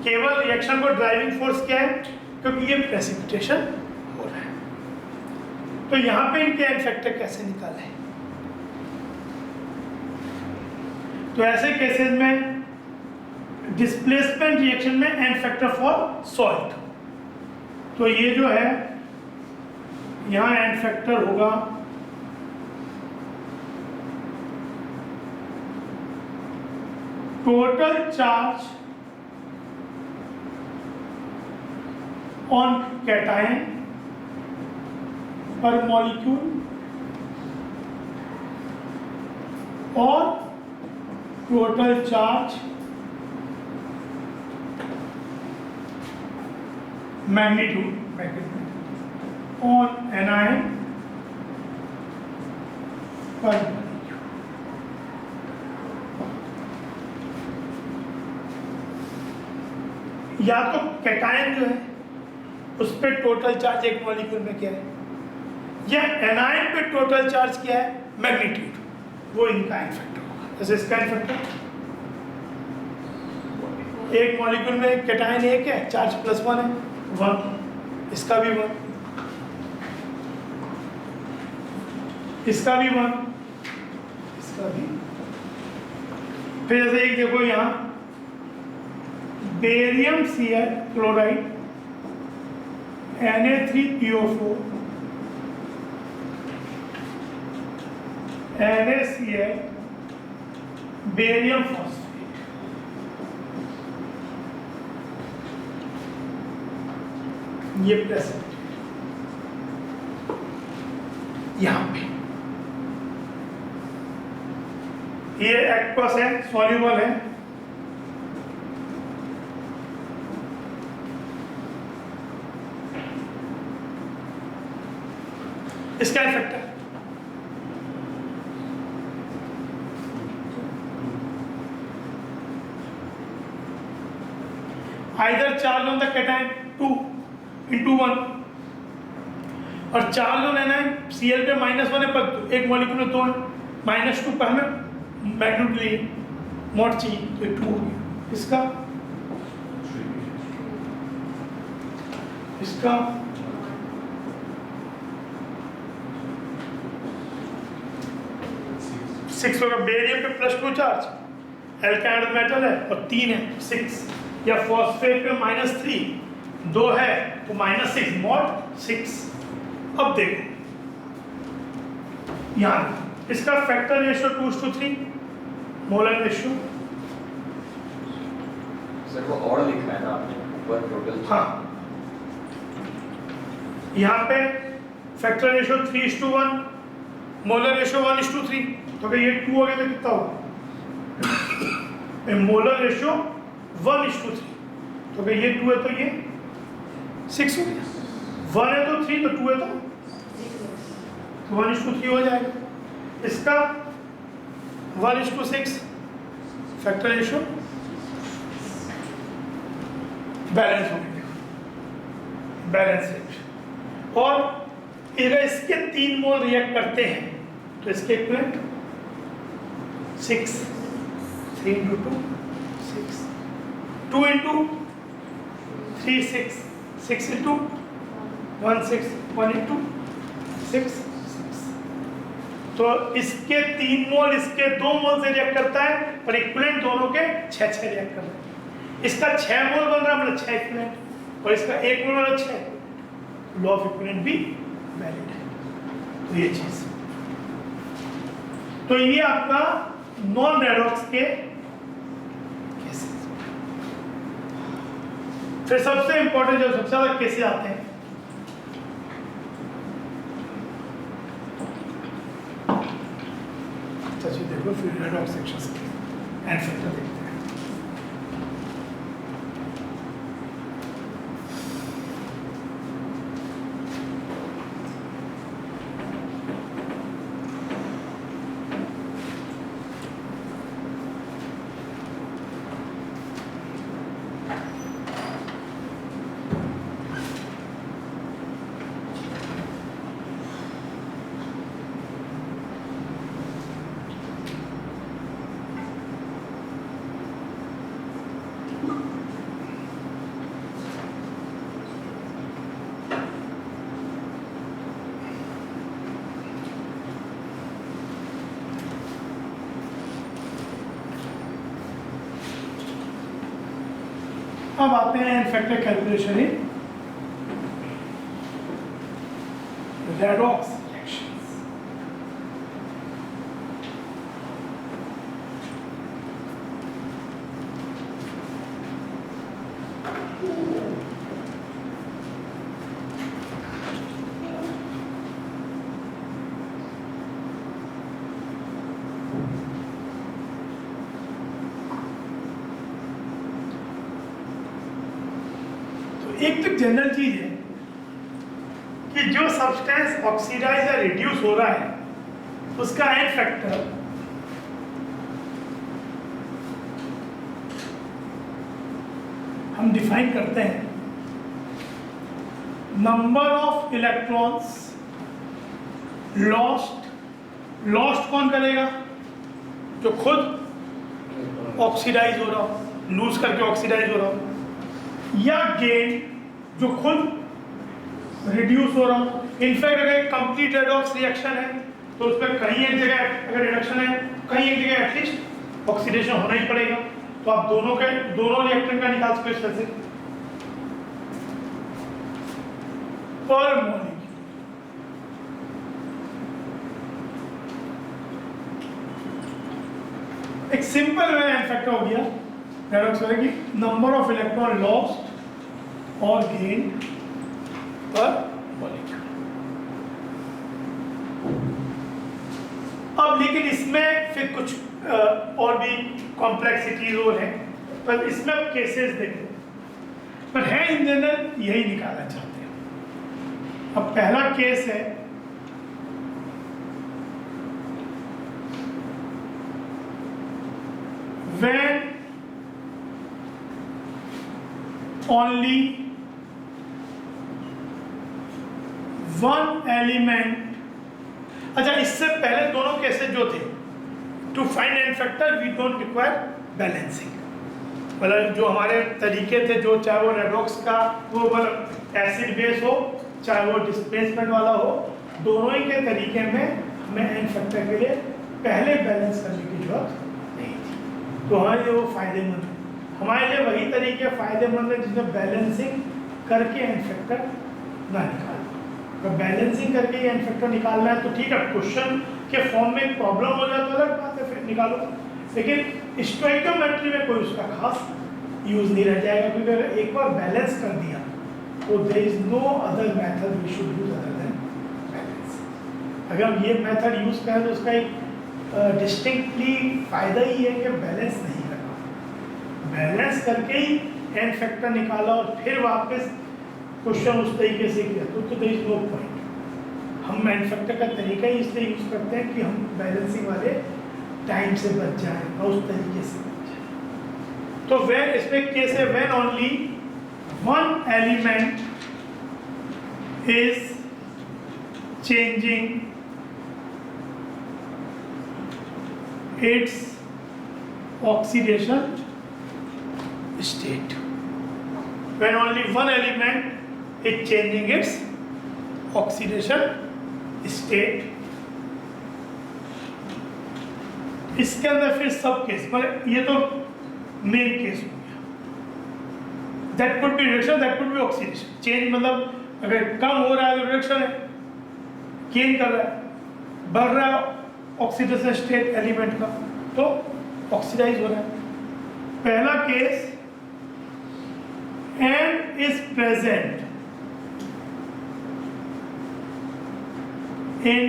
Speaker 1: केवल रिएक्शन को ड्राइविंग फोर्स क्या है? क्योंकि ये प्रेसिपिटेशन हो रहा है। तो यहाँ पे इनके एन फैक्टर कैसे निकालें? तो ऐसे केसेस में डिस्प्लेसमेंट रिएक्शन में एन फैक्टर फॉर सॉल्ट, तो ये जो है यहाँ एन फैक्टर होगा टोटल चार्ज ऑन कैटायन पर मॉलिक्यूल और total charge magnitude on anion पर मॉलिक्यूल। या तो कैटायन जो है उस पर टोटल चार्ज एक मॉलिक्यूल में क्या है, या एनायन पे टोटल चार्ज क्या है, मैग्नीट्यूड, वो इनका एन फैक्टर होगा। जैसे इसका एन फैक्टर एक मॉलिक्यूल में कैटायन एक है, चार्ज +1 है, 1, इसका भी 1, इसका भी 1, इसका भी। फिर जैसे एक देखो यहाँ barium Cl chloride Na3PO4 NaCl barium phosphate, ये प्रेजेंट यहाँ पे, ये एक्वस है, सॉल्युबल है, इसका इफेक्ट है either charge on the cation 2/1 और चार्ज ऑन एनायन Cl पे -1 है, पर एक मॉलिक्यूल में 2 है, -2 पर हमें मैग्नीट्यूड लिए मॉड चाहिए, तो 2 हो गया, इसका इसका 6 होगा। बेरियम पे +2 चार्ज, एल्काइल मेटल है और 3 है, 6, या फॉस्फेट पे -3, 2 है तो -6, मॉड 6। अब देखो यहाँ इसका factor ratio 2:3, molar ratio,
Speaker 2: sir वो और लिखा है ना आपने ऊपर टोटल,
Speaker 1: हाँ यहाँ पे फैक्टर रेशियो 3:1, मोलर रेशियो 1:3, तो अगर ये 2 हो गया तो कितना होगा, मोलर रेशियो 1:3, तो अगर ये 2 है तो ये 6 हो गया, 1 है तो 3, तो 2 है तो 1:3 हो जाएगा। इसका 1:6 फैक्टर रेशियो बैलेंस हो गया, बैलेंस रेट। और अगर इसके 3 मोल रिएक्ट करते हैं तो इसके इक्विवेलेंट 6, 3 × 2 6, 2 × 3 6, 6 × 1 6, 1 × 6 6। तो इसके 3 मोल इसके 2 मोल से रिएक्ट करता है, पर इक्विवेलेंट दोनों के 6 रिएक्ट कर रहे हैं। इसका 6 मोल बन रहा है, मतलब 6 इक्विवेलेंट, और इसका 1 मोल वाला 6, लॉ ऑफ इक्विवेलेंट भी वैलिड है। तो ये चीज, तो ये आपका नॉन रेडॉक्स के केसेस। फिर सबसे इंपॉर्टेंट जो सबसे ज्यादा केसेस आते हैं, अच्छा देखो फिर रेडॉक्स सेक्शंस के एंड फैक्टर देखते हैं। अब आते हैं n factor calculation in redox reactions. एक तो जनरल चीज है कि जो सब्सटेंस ऑक्सीडाइज या रिड्यूस हो रहा है उसका एन फैक्टर हम डिफाइन करते हैं नंबर ऑफ इलेक्ट्रॉन्स लॉस्ट कौन करेगा? जो खुद ऑक्सीडाइज हो रहा हो, लूज करके ऑक्सीडाइज हो रहा हो, या गेन जो खुद रिड्यूस हो रहा हो। इनफैक्ट अगर एक कंप्लीट रेडॉक्स रिएक्शन है तो उसमें कहीं एक जगह अगर रिडक्शन है, कहीं एक जगह एटलीस्ट ऑक्सीडेशन होना ही पड़ेगा। तो आप दोनों रिएक्टेंट का निकाल सकते हो इससे पर मॉलिक्यूल। एक सिंपल वे एन फैक्टर हो गया रेडॉक्स होगी नंबर ऑफ इलेक्ट्रॉन लॉस्ट और गेन पर मॉलिक्यूल। अब लेकिन इसमें फिर कुछ और भी कॉम्प्लेक्सिटीज और है, पर इसमें अब केसेस देखो, पर है इन जनरल यही निकालना चाहते हैं। अब पहला केस है when only one element। अच्छा, इससे पहले दोनों केसेस जो थे to find n factor we don't require balancing, मतलब जो हमारे तरीके थे, जो चाहे वो रेडॉक्स का वो एसिड बेस हो चाहे वो डिस्प्लेसमेंट वाला हो, दोनों ही के तरीके में हमें एन फैक्टर के लिए पहले बैलेंस करने की जरूरत नहीं थी। तो हमारे लिए वो फायदेमंद है, हमारे लिए वही तरीके फायदेमंद है जिसमें बैलेंसिंग करके एन फैक्टर ना निकालना। अगर बैलेंसिंग करके एन फैक्टर निकालना है तो ठीक है, क्वेश्चन के फॉर्म में प्रॉब्लम हो जाए तो अलग बात है, फिर निकालो, लेकिन स्टोइकोमेट्री में कोई उसका खास यूज़ नहीं रह जाएगा, क्योंकि अगर एक बार बैलेंस कर दिया तो there is no other method we should use other than balance. अगर हम ये मेथड यूज़ करें तो उसका एक डिस्टिंक्टली फ़ायदा ही है कि बैलेंस नहीं करना, बैलेंस करके ही एन फैक्टर निकाला और फिर वापस क्वेश्चन उस तरीके से किया तो देयर इज नो पॉइंट। हम एन फैक्टर का तरीका ही इसलिए यूज़ करते हैं कि हम बैलेंसिंग वाले टाइम से बच जाए और उस तरीके से बच जाए। तो वेन इसमें केस है when only one element is changing its oxidation state, when only one element is changing its oxidation state। इसके अंदर फिर सब केस, मतलब ये तो मेन केस हो गया, that could be reduction, that could be oxidation change, मतलब अगर कम हो रहा है तो रिडक्शन है, गेन कर रहा है, बढ़ रहा है ऑक्सीडेशन स्टेट एलिमेंट का तो ऑक्सीडाइज हो रहा है। पहला case and present in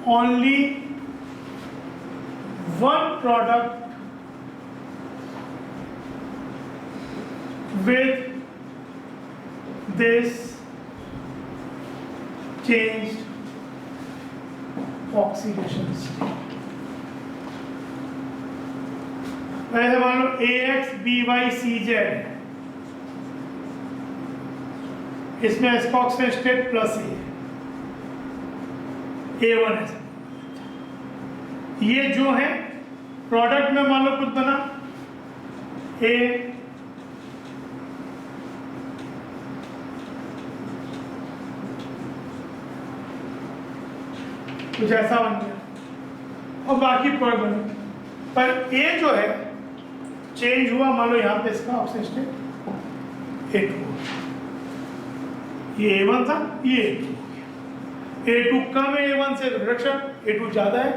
Speaker 1: only one product with this changed oxidation state. वैसे मान लो AX BY CZ है, इसमें इसका ऑक्सीजन स्टेट प्लस है, A1 है। ये जो है प्रोडक्ट में मान लो कुछ बना A कुछ ऐसा बन गया और बाकी प्रोडक्ट बने, पर ए जो है चेंज हुआ, मान लो यहाँ पे इसका ऑक्सीजन स्टेट A2, ये A1 था, ये A2 हो गया। A2 कम है A1 से, रिडक्शन, A2 ज़्यादा है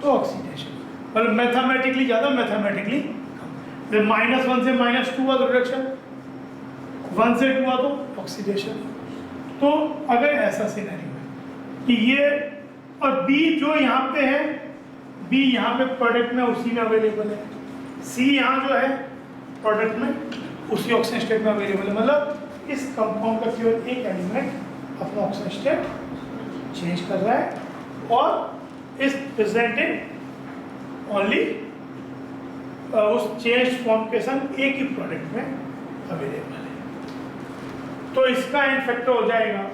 Speaker 1: तो ऑक्सीडेशन, मतलब मैथमेटिकली ज़्यादा, मैथमेटिकली कम। जब -1 से -2 हुआ तो रिडक्शन, 1 से 2 हुआ तो ऑक्सीडेशन। तो अगर ऐसा सिनेरियो है कि ये और बी जो यहाँ पे है, बी यहाँ पे प्रोडक्ट में उसी में अवेलेबल है, सी यहाँ जो है प्रोडक्ट में उसी ऑक्सीजन स्टेट में अवेलेबल है, मतलब इस कंपाउंड का केवल एक एलिमेंट अपना ऑक्सीजन स्टेट चेंज कर रहा है और इस प्रेजेंटेड ओनली उस चेंज फॉर्म के संग एक ही प्रोडक्ट में अवेलेबल है। तो इसका एन फैक्टर हो जाएगा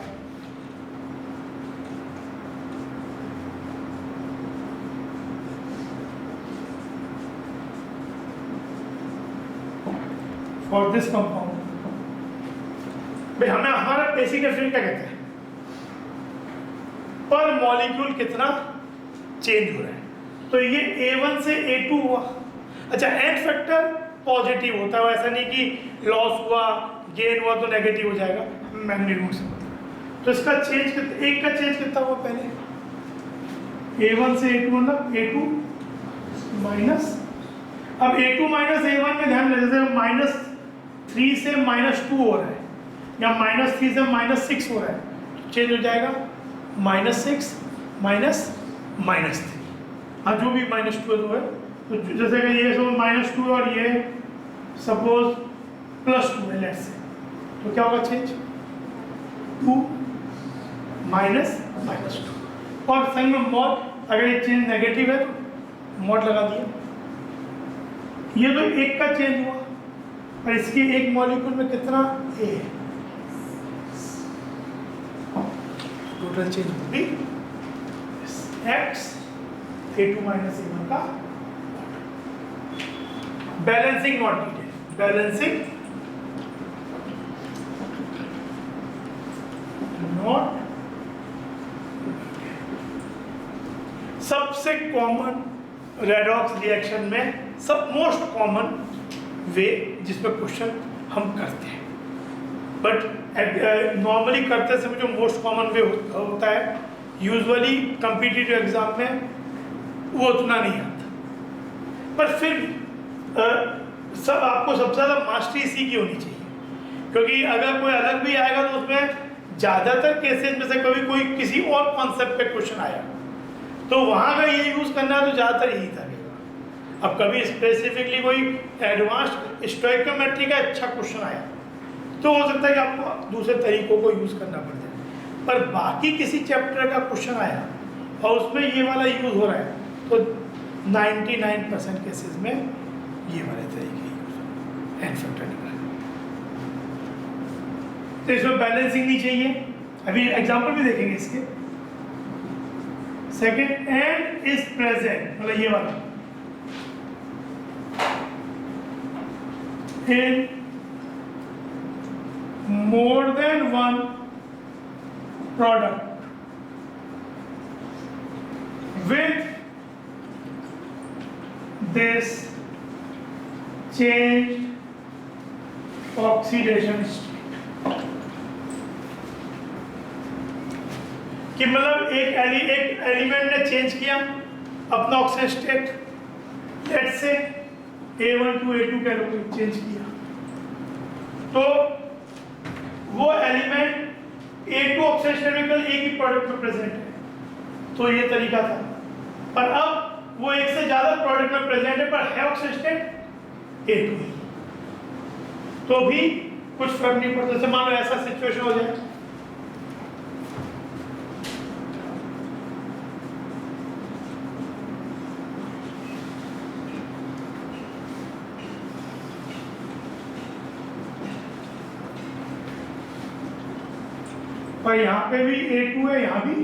Speaker 1: फॉर दिस कंपाउंड। भाई हमें हमारा बेसिक डेफिनेशन क्या कहते हैं, पर मॉलिक्यूल कितना चेंज हो रहा है। तो ये A1 से A2 हुआ। अच्छा, एंड फैक्टर पॉजिटिव होता है, ऐसा नहीं कि लॉस हुआ गेन हुआ तो नेगेटिव हो जाएगा, मैग्नीट्यूड से। तो इसका चेंज एक का चेंज कितना हुआ पहले, A1 से A2 मतलब A2 माइनस, अब A2 माइनस A1 में ध्यान रहे, जैसे -3 से -2 हो रहा है या -3 से -6 हो रहा है, चेंज हो जाएगा -6 -3। हाँ, जो भी -2 है, तो जैसे कि ये सब -2 और ये सपोज +2 है लेट्स से, तो क्या होगा चेंज 2 -2। और संग में मॉड, अगर ये चेंज नेगेटिव है तो मॉड लगा दिया। ये तो एक का चेंज हुआ, और इसके एक मॉलिक्यूल में कितना A है, टोटल चेंज होगी X A2 माइनस A1 का। Balancing not needed, balancing not. सबसे कॉमन रेडॉक्स रिएक्शन में सब मोस्ट कॉमन वे जिसमें क्वेश्चन हम करते हैं, बट नॉर्मली करते समय जो मोस्ट कॉमन वे होता है यूजुअली कॉम्पिटिटिव एग्जाम में वो उतना नहीं आता, पर फिर भी आपको सबसे ज़्यादा मास्टरी इसी की होनी चाहिए, क्योंकि अगर कोई अलग भी आएगा तो उसमें ज़्यादातर केसेस में से कभी कोई किसी और कॉन्सेप्ट पे क्वेश्चन आया तो वहाँ अगर ये यूज़ करना है तो ज़्यादातर यही था। अब कभी स्पेसिफिकली कोई एडवांस्ड स्टोइकोमेट्री का अच्छा क्वेश्चन आया तो हो सकता है कि आपको दूसरे तरीकों को यूज़ करना पड़ जाए, पर बाकी किसी चैप्टर का क्वेश्चन आया और उसमें ये वाला यूज़ हो रहा है तो 99% केसेस में ये वाले तरीके यूज एंड फैक्टर निकाल। तो इसमें बैलेंसिंग नहीं चाहिए, अभी एग्जाम्पल भी देखेंगे इसके। सेकेंड, एंड इज प्रेजेंट, मतलब ये वाला in more than one product with this changed oxidation state, कि मतलब एक एलिमेंट ने चेंज किया अपना oxygen state, let's say A1 to A2 का चेंज किया, तो स्टेट में केवल एक ही प्रोडक्ट में प्रेजेंट है, तो ये तरीका था। पर अब वो एक से ज्यादा प्रोडक्ट में प्रेजेंट है पर है ऑक्सीजन स्टेट A2 ही, तो भी कुछ फर्क नहीं पड़ता। जैसे मान लो ऐसा सिचुएशन हो जाए, और यहाँ पे भी A2 है, यहाँ भी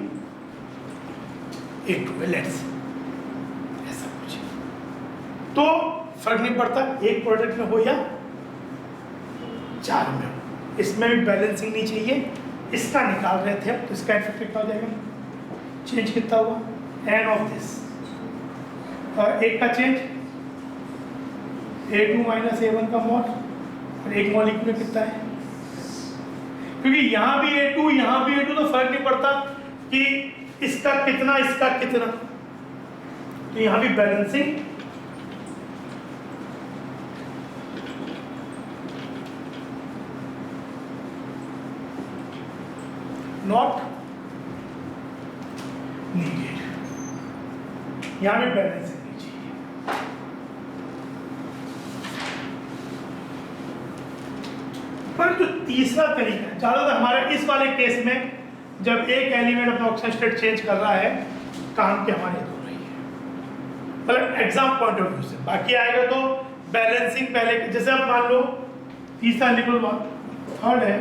Speaker 1: A2 है, लेट्स ऐसा कुछ, तो फर्क नहीं पड़ता एक प्रोडक्ट में हो या चार में हो, इसमें भी बैलेंसिंग नहीं चाहिए। इसका निकाल रहे थे हम, तो इसका इफेक्ट कितना हो जाएगा, चेंज कितना हुआ एन ऑफ दिस, एक का चेंज A2 माइनस A1 का मॉल, और एक मॉलिक्यूल में कितना है, क्योंकि यहाँ भी A2 यहाँ भी A2, तो फर्क नहीं पड़ता कि इसका कितना इसका कितना, तो यहाँ भी बैलेंसिंग नॉट नीडेड, यहाँ भी बैलेंसिंग नहीं चाहिए। पर जो तीसरा तरीका है, ज्यादातर हमारे इस वाले केस में जब एक एलिमेंट अपना ऑक्सीजन स्टेट चेंज कर रहा है, काम के हमारे दो रही है, मतलब एग्जाम पॉइंट ऑफ व्यू से। बाकी आएगा तो बैलेंसिंग पहले, जैसे आप मान लो तीसरा निकल थर्ड है,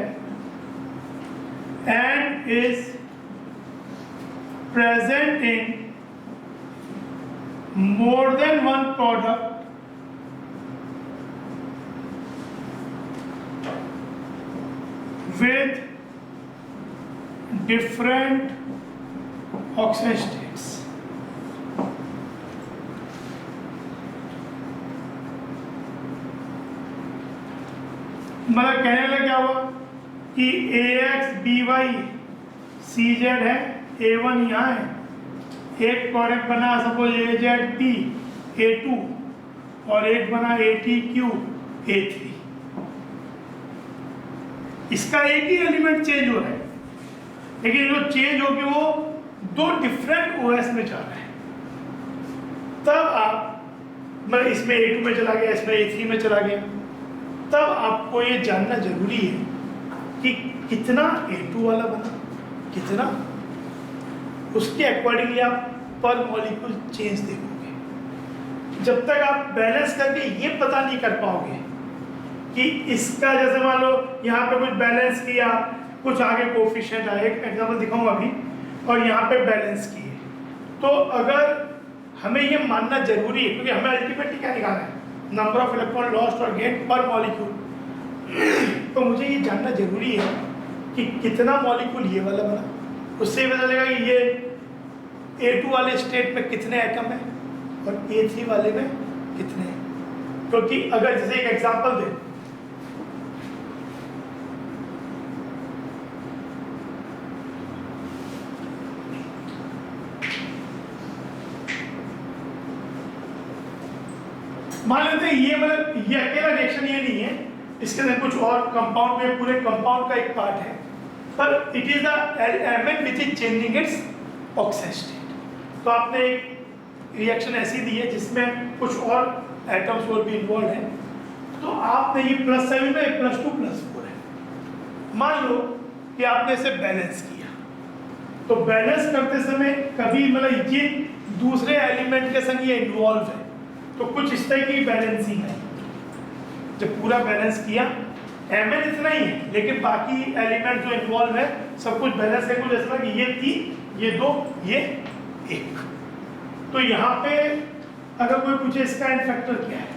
Speaker 1: and is present in more than one product with different oxygen states. मतलब कहने लगे क्या हुआ कि AX BY CZ है, A1 यहाँ है, एक प्रोडक्ट बना सपोज AZP A2 और एक बना ATQ A3, इसका एक ही एलिमेंट चेंज हो रहा है, लेकिन जो चेंज हो गया वो दो डिफरेंट OS में जा रहा है। तब आप मतलब इसमें A2 में चला गया, इसमें A3 में चला गया, तब आपको ये जानना जरूरी है कि कितना A2 वाला बना, कितना, उसके अकॉर्डिंगली आप पर मॉलिक्यूल चेंज देखोगे। जब तक आप बैलेंस करके ये पता नहीं कर पाओगे कि इसका, जैसे मान लो यहाँ पे कुछ बैलेंस किया, कुछ आगे कोफिशिएंट आए, एक एग्जाम्पल दिखाऊंगा अभी, और यहाँ पे बैलेंस किए, तो अगर हमें ये मानना जरूरी है, क्योंकि हमें अल्टीमेटली क्या निकालना है, नंबर ऑफ इलेक्ट्रॉन लॉस्ट और गेन पर मॉलिक्यूल, तो मुझे ये जानना जरूरी है कि कितना मॉलिक्यूल ये वाला बना, उससे पता चलेगा कि ये A2 वाले स्टेट में कितने एटम है और A3 वाले में कितने हैं। क्योंकि अगर जैसे एक एग्जांपल दे, मान लेते हैं ये मतलब ये अकेला रिएक्शन ये नहीं है, इसके अंदर कुछ और कंपाउंड में, पूरे कंपाउंड का एक पार्ट है, पर it is the element which is changing it's oxygen state. तो आपने एक रिएक्शन ऐसी दी है जिसमें कुछ और एटम्स और भी इन्वॉल्व हैं, तो आपने ये +7 में +2 +4 है। मान लो कि आपने इसे बैलेंस किया, तो बैलेंस करते समय कभी मतलब ये दूसरे एलिमेंट के संग ये इन्वॉल्व है, तो कुछ इस तरह की बैलेंसिंग है। जब पूरा बैलेंस किया, Mn इतना ही है, लेकिन बाकी एलिमेंट जो इन्वॉल्व है सब कुछ बैलेंस है, कुछ ऐसा कि ये 3, ये 2, ये 1। तो यहाँ पे अगर कोई पूछे इसका एन फैक्टर क्या है,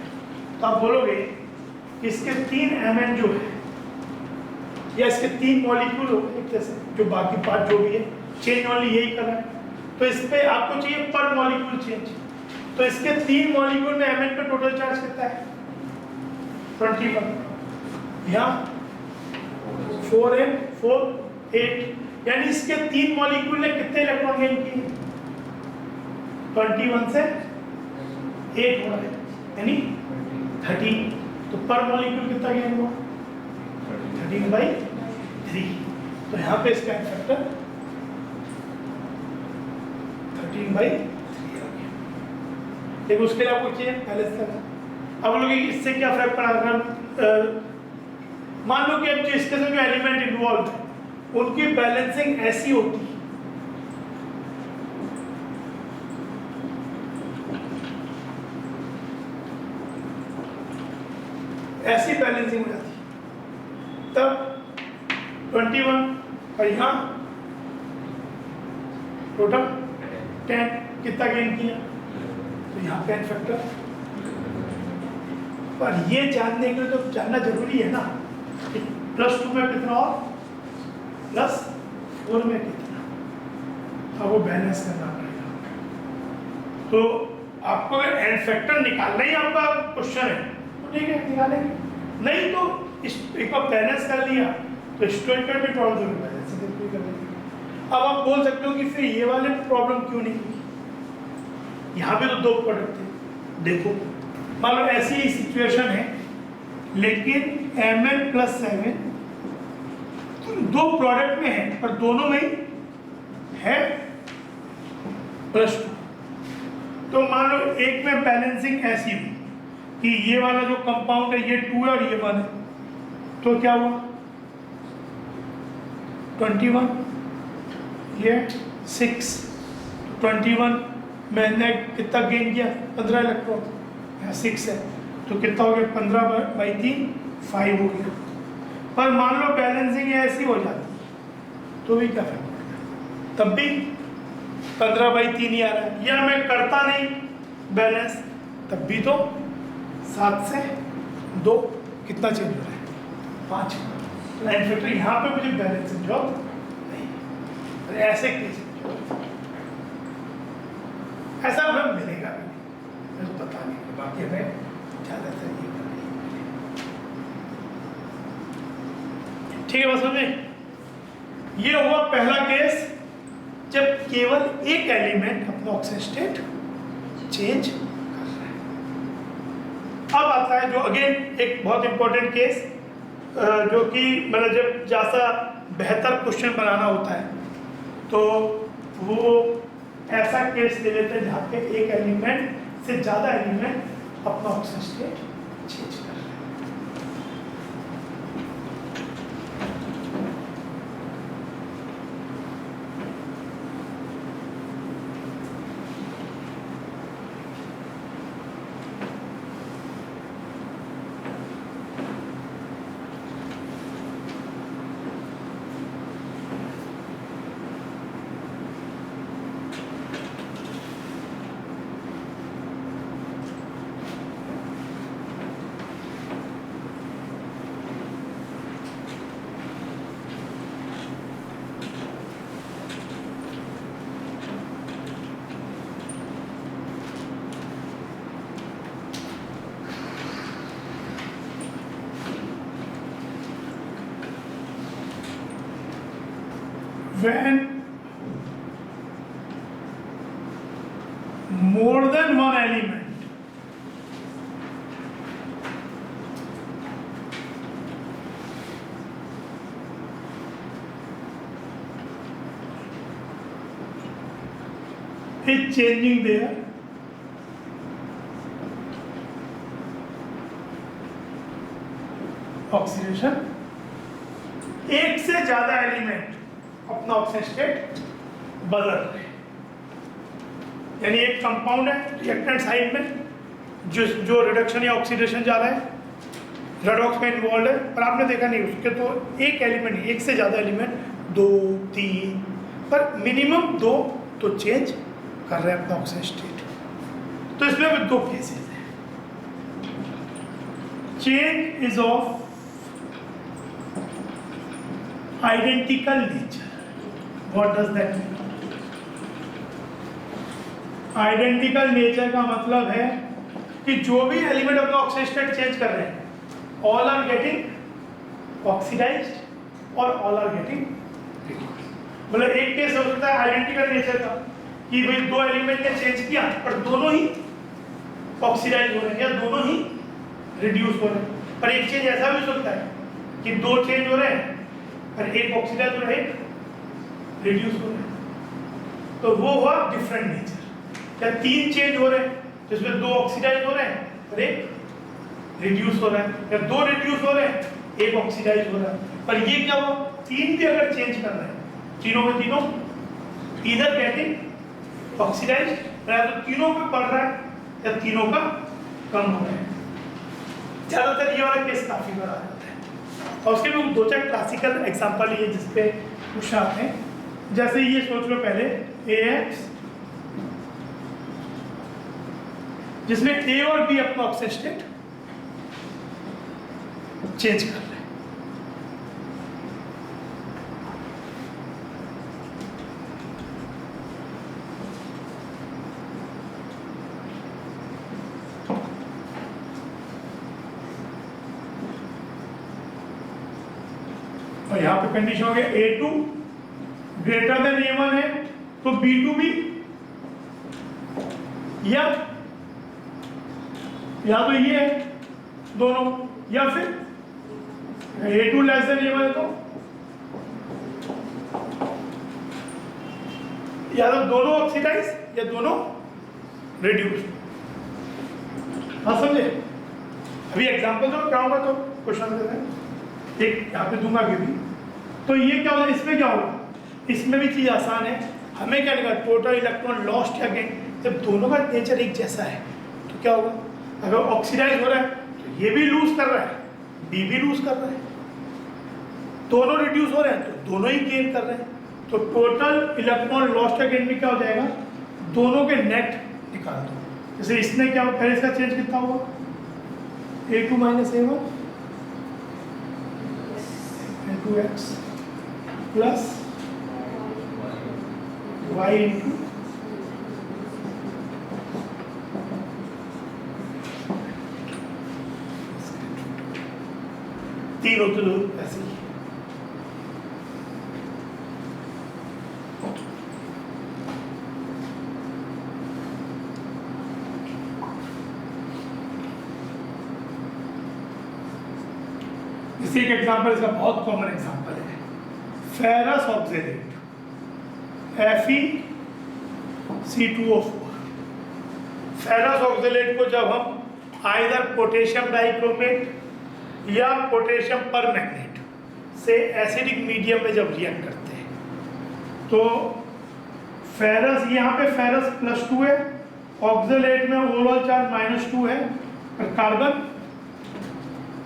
Speaker 1: तो आप बोलोगे इसके 3 Mn जो है, या इसके 3 मॉलिक्यूल हो एक तरह से, जो बाकी पार्ट जो भी है चेंज ओनली यही कर रहा है, तो इस पे आपको चाहिए पर मॉलिक्यूल चेंज। तो इसके 3 मॉलिक्यूल में Mn पे टोटल चार्ज कितना है, 21, यहाँ 4n 4 8, यानी इसके 3 मॉलिक्यूल ने कितने इलेक्ट्रॉन गेन किए, 21 से 8 हो रहा है, यानी 13। तो पर मॉलिक्यूल कितना गेन हुआ, 13/3। तो यहाँ पे इसका फैक्टर 15/3 आ गया। लेकिन उसके लिए आपको चाहिए बैलेंस करना। अब लोग इससे क्या फर्क पड़ा, अगर मान लो कि अब जिसके जो एलिमेंट इन्वॉल्व है उनकी बैलेंसिंग ऐसी होती है, ऐसी बैलेंसिंग हो जाती है, तब 21 और यहाँ टोटल 10 कितना गेन किया, तो यहाँ पे n फैक्टर। पर ये जानने के लिए तो जानना जरूरी है ना कि +2 में कितना और +4 में कितना, अब वो बैलेंस करना पड़ेगा। तो आपको अगर n फैक्टर निकालना ही आपका क्वेश्चन है तो ठीक है निकालेंगे, नहीं तो एक बार बैलेंस कर लिया तो स्टूडेंट भी प्रॉब्लम बैलेंस कर लेंगे। अब आप बोल सकते हो कि फिर ये वाले प्रॉब्लम क्यों नहीं हुई, यहाँ पे तो 2 प्रोडक्ट थे। देखो मान लो ऐसी ही सिचुएशन है, लेकिन mn+7 2 प्रोडक्ट में है पर दोनों में है +2। तो मान लो एक में बैलेंसिंग ऐसी हुई कि ये वाला जो कंपाउंड है ये 2 है और ये 1 है, तो क्या हुआ 21 ये 6, 21 मैंने कितना गेन किया 15 इलेक्ट्रॉन, यहाँ 6 है तो कितना हो गया 15/3 5 हो गया। पर मान लो बैलेंसिंग ऐसी हो जाती तो भी क्या फर्क पड़ेगा, तब भी 15/3 ही आ रहा है, या मैं करता नहीं बैलेंस तब भी तो 7 से 2 कितना चेंज हो रहा है 5। तो n फैक्टर यहाँ पे मुझे बैलेंसिंग जॉब नहीं, ऐसे केस ऐसा हमें मिलेगा भी नहीं, मुझे पता नहीं, बाकी हमें ज़्यादातर ये ठीक है बस समझे। ये हुआ पहला केस जब केवल एक एलिमेंट अपना ऑक्सीजन स्टेट चेंज कर रहा है। अब आता है जो अगेन एक बहुत इंपॉर्टेंट केस, जो कि मतलब जब जैसा बेहतर क्वेश्चन बनाना होता है तो वो ऐसा केस ले लेते हैं जहाँ पे एक एलिमेंट से ज़्यादा एलिमेंट अपना ऑक्सीजन स्टेट चेंज कर रहे हैं। When more than one element is changing their oxidation, एक से ज्यादा एलिमेंट अपना ऑक्सीजन स्टेट बदल रहे हैं, यानी एक कंपाउंड है रिएक्टेंट साइड में जो रिडक्शन या ऑक्सीडेशन जा रहा है, रेडॉक्स में इन्वॉल्व है, पर आपने देखा नहीं उसके तो एक एलिमेंट, एक से ज़्यादा एलिमेंट 2 3 पर मिनिमम 2 तो चेंज कर रहे हैं अपना ऑक्सीजन स्टेट। तो इसमें भी 2 केसेस हैं, change is of identical nature. What does that mean? Identical nature का मतलब है कि जो भी एलिमेंट अपना ऑक्सीजन स्टेट चेंज कर रहे हैं ऑल आर गेटिंग ऑक्सीडाइज्ड और ऑल आर गेटिंग रिड्यूस्ड। मतलब एक केस हो सकता है आइडेंटिकल नेचर का कि भाई 2 एलिमेंट ने चेंज किया पर दोनों ही ऑक्सीडाइज हो रहे हैं या दोनों ही रिड्यूस हो रहे हैं। पर एक चेंज ऐसा भी हो सकता है कि 2 चेंज हो रहे हैं पर एक ऑक्सीडाइज हो रहा है रिड्यूस हो रहा है। तो वो हुआ डिफरेंट नेचर। क्या 3 चेंज हो रहे हैं, जिसमें 2 ऑक्सीडाइज हो रहे हैं और 1 रिड्यूस हो रहा है, या 2 रिड्यूस हो रहे हैं 1 ऑक्सीडाइज हो रहा है। पर ये क्या हुआ, 3 भी अगर चेंज कर रहे हैं, तीनों में तीनों इधर गेटिंग ऑक्सीडाइज, या तो तीनों पे बढ़ रहा है या तीनों का कम हो रहा है। ज्यादातर ये वाला केस काफी बड़ा रहता है। और उसके भी 2-4 क्लासिकल एग्जांपल ये जिसपे क्वेश्चन आते हैं। जैसे ये सोच लो पहले AX, जिसमें A और B अपना ऑक्सीजन स्टेट चेंज कर रहे हैं। और यहाँ पे कंडीशन हो गया A2 ग्रेटर देन A1 है, तो B2 भी या तो ये है दोनों, या फिर A2 लेस देन A1 है तो या तो दोनों ऑक्सीडाइज या दोनों रिड्यूस। हाँ समझे? अभी एग्जांपल दो क्या होगा तो क्वेश्चन देते हैं, एक यहाँ पे दूंगा भी। तो ये क्या होगा, इसमें क्या होगा, इसमें भी चीज आसान है। हमें क्या लिखा, टोटल इलेक्ट्रॉन लॉस्ट या गेन। जब दोनों का नेचर एक जैसा है तो क्या होगा, अगर ऑक्सीडाइज हो रहा है तो ये भी लूज कर रहा है, बी भी लूज कर रहा है, दोनों रिड्यूस हो रहे हैं तो दोनों ही गेन कर रहे हैं। तो टोटल इलेक्ट्रॉन लॉस्ट या गेन में क्या हो जाएगा, दोनों के नेट निकाल दो। जैसे इसने क्या, पहले इसका चेंज कितना हुआ, A2 minus A1 2x plus y into तीन होते दो ऐसे ही। इसी एक एग्जांपल, इसका बहुत कॉमन एग्जांपल है, ferrous oxalate FeC2O4। Ferrous oxalate को जब हम आइदर पोटेशियम डाइक्रोमेट या पोटेशियम परमैंगनेट से एसिडिक मीडियम में जब रिएक्ट करते हैं तो फेरस, यहाँ पे फेरस +2 है, ऑक्जेलेट में ओवरऑल चार्ज -2 है, और कार्बन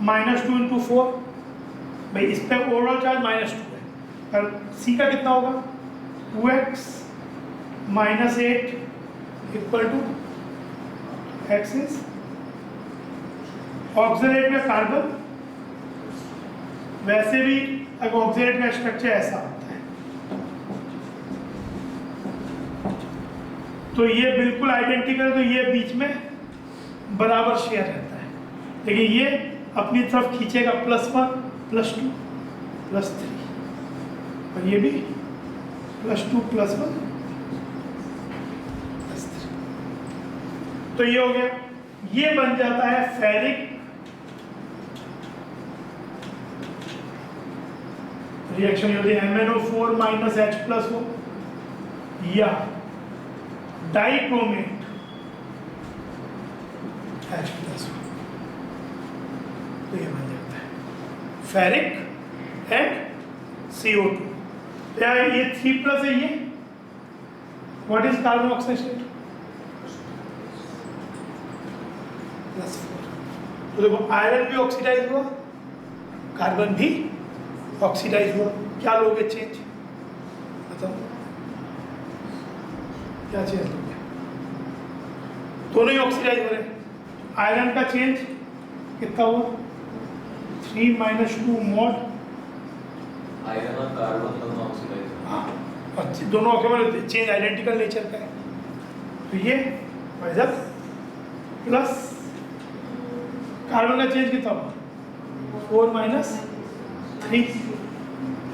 Speaker 1: -2 × 4, भाई इस पे ओवरऑल चार्ज -2 है, और C का कितना होगा 2x - 8 = x इज ऑक्सीडेट में कार्बन। वैसे भी अगर ऑक्सीडेट का स्ट्रक्चर ऐसा होता है तो ये बिल्कुल आइडेंटिकल, तो ये बीच में बराबर शेयर रहता है, लेकिन ये अपनी तरफ खींचेगा +1 +2 +3, और ये भी +2 +1 +3। तो ये हो गया, ये बन जाता है फेरिक रिएक्शन, होती है MnO4 - H+O या डाइक्रोमेट H+O। तो ये बन जाता है फेरिक एंड CO2। क्या ये 3+ है, ये what is carbon oxide state +4। तो देखो आयरन भी ऑक्सीडाइज हुआ, कार्बन भी ऑक्सीडाइज हुआ, क्या लोगे चेंज, बताओ क्या चेंज लोगे, दोनों ही ऑक्सीडाइज हो रहे हैं। आयरन का चेंज कितना हुआ 3 - 2 मोल,
Speaker 2: आयरन और कार्बन दोनों ऑक्सीडाइज।
Speaker 1: हाँ, और दोनों ऑक्सीडाइज चेंज आइडेंटिकल नेचर का है। तो ये वजह प्लस कार्बन का चेंज कितना हुआ 4 - 3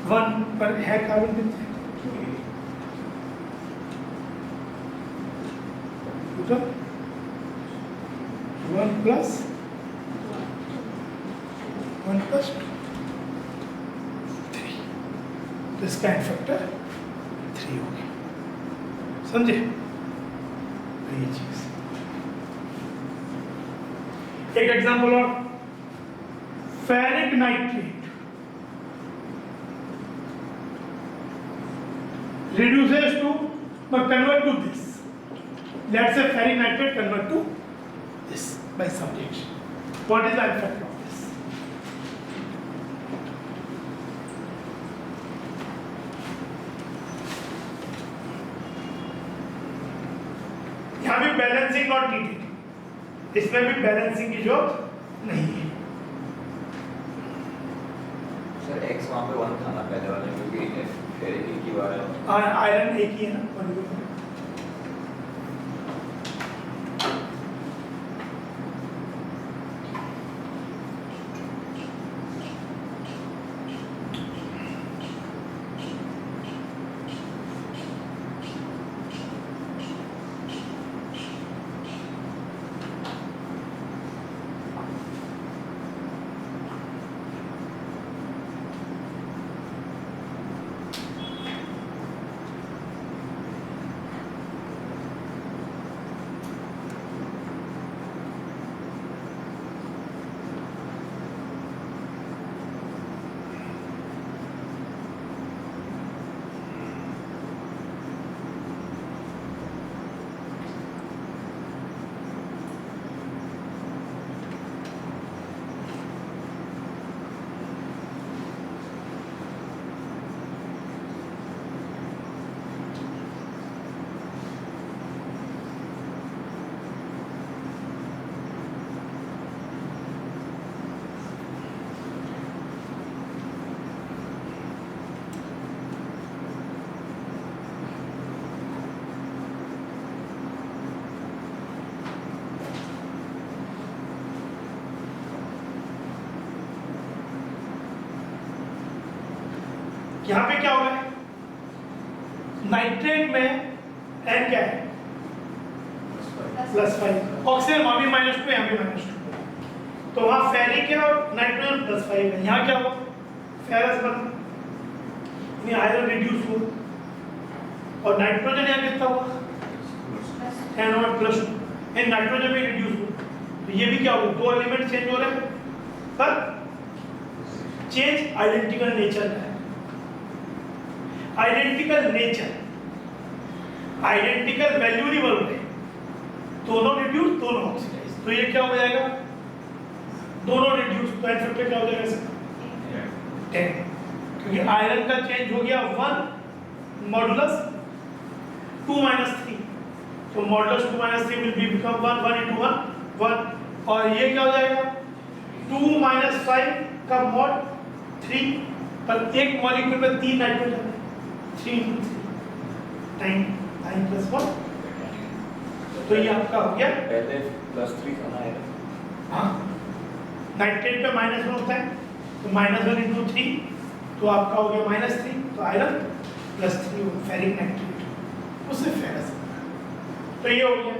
Speaker 1: 1 पर है, कार्बन कितने 1 + 1 + 2 3, तो इसका फैक्टर 3 हो गया। समझे? ये चीज एक एग्जांपल और, ferric nitrate reduces to but convert to this. Let's say ferric nitrate convert to this by some reaction. What is the effect of this? यहाँ भी बैलेंसिंग नॉट नीडेड, इसमें भी बैलेंसिंग की जरूरत नहीं है।
Speaker 2: सर x वहाँ पे 1 था ना पहले वाले में, क्योंकि फेरिक एक ही बार है,
Speaker 1: आयरन एक ही है ना। यहाँ पे क्या होगा, नाइट्रेट में n क्या है +5, ऑक्सीजन वहाँ भी -2 यहाँ भी -2, तो वहाँ फेरिक है और नाइट्रोजन +5 है। यहाँ क्या हुआ, फेरस बना, यानी आयरन रिड्यूस हुआ, और नाइट्रोजन यहाँ कितना हुआ NO+2, यानी नाइट्रोजन भी रिड्यूस हुआ। तो ये भी क्या हुआ, दो एलिमेंट चेंज हो रहे हैं पर चेंज आइडेंटिकल नेचर है। आइडेंटिकल नेचर, आइडेंटिकल वैल्यू नहीं बदल रहे, दोनों रिड्यूस दोनों ऑक्सीडाइज, तो ये क्या हो जाएगा, दोनों रिड्यूस, तो एन फैक्टर क्या हो जाएगा इसका 10, क्योंकि आयरन का चेंज हो गया 1 मॉडुलस 2 - 3, तो modulus 2 - 3 will be become 1 1 into 1 1, और ये क्या हो जाएगा 2 - 5 का मॉड 3, पर एक मॉलिक्यूल में 3 नाइट्रोजन है, 3 into 3 9 + 1, तो ये आपका हो गया,
Speaker 2: पहले +3 था ना आयरन,
Speaker 1: हाँ नाइट्रेट पे -1 होता है, तो -1 into 3, तो आपका हो गया -3, तो आयरन +3 फेरिक नाइट्रेट, उससे फेरस, तो ये हो गया।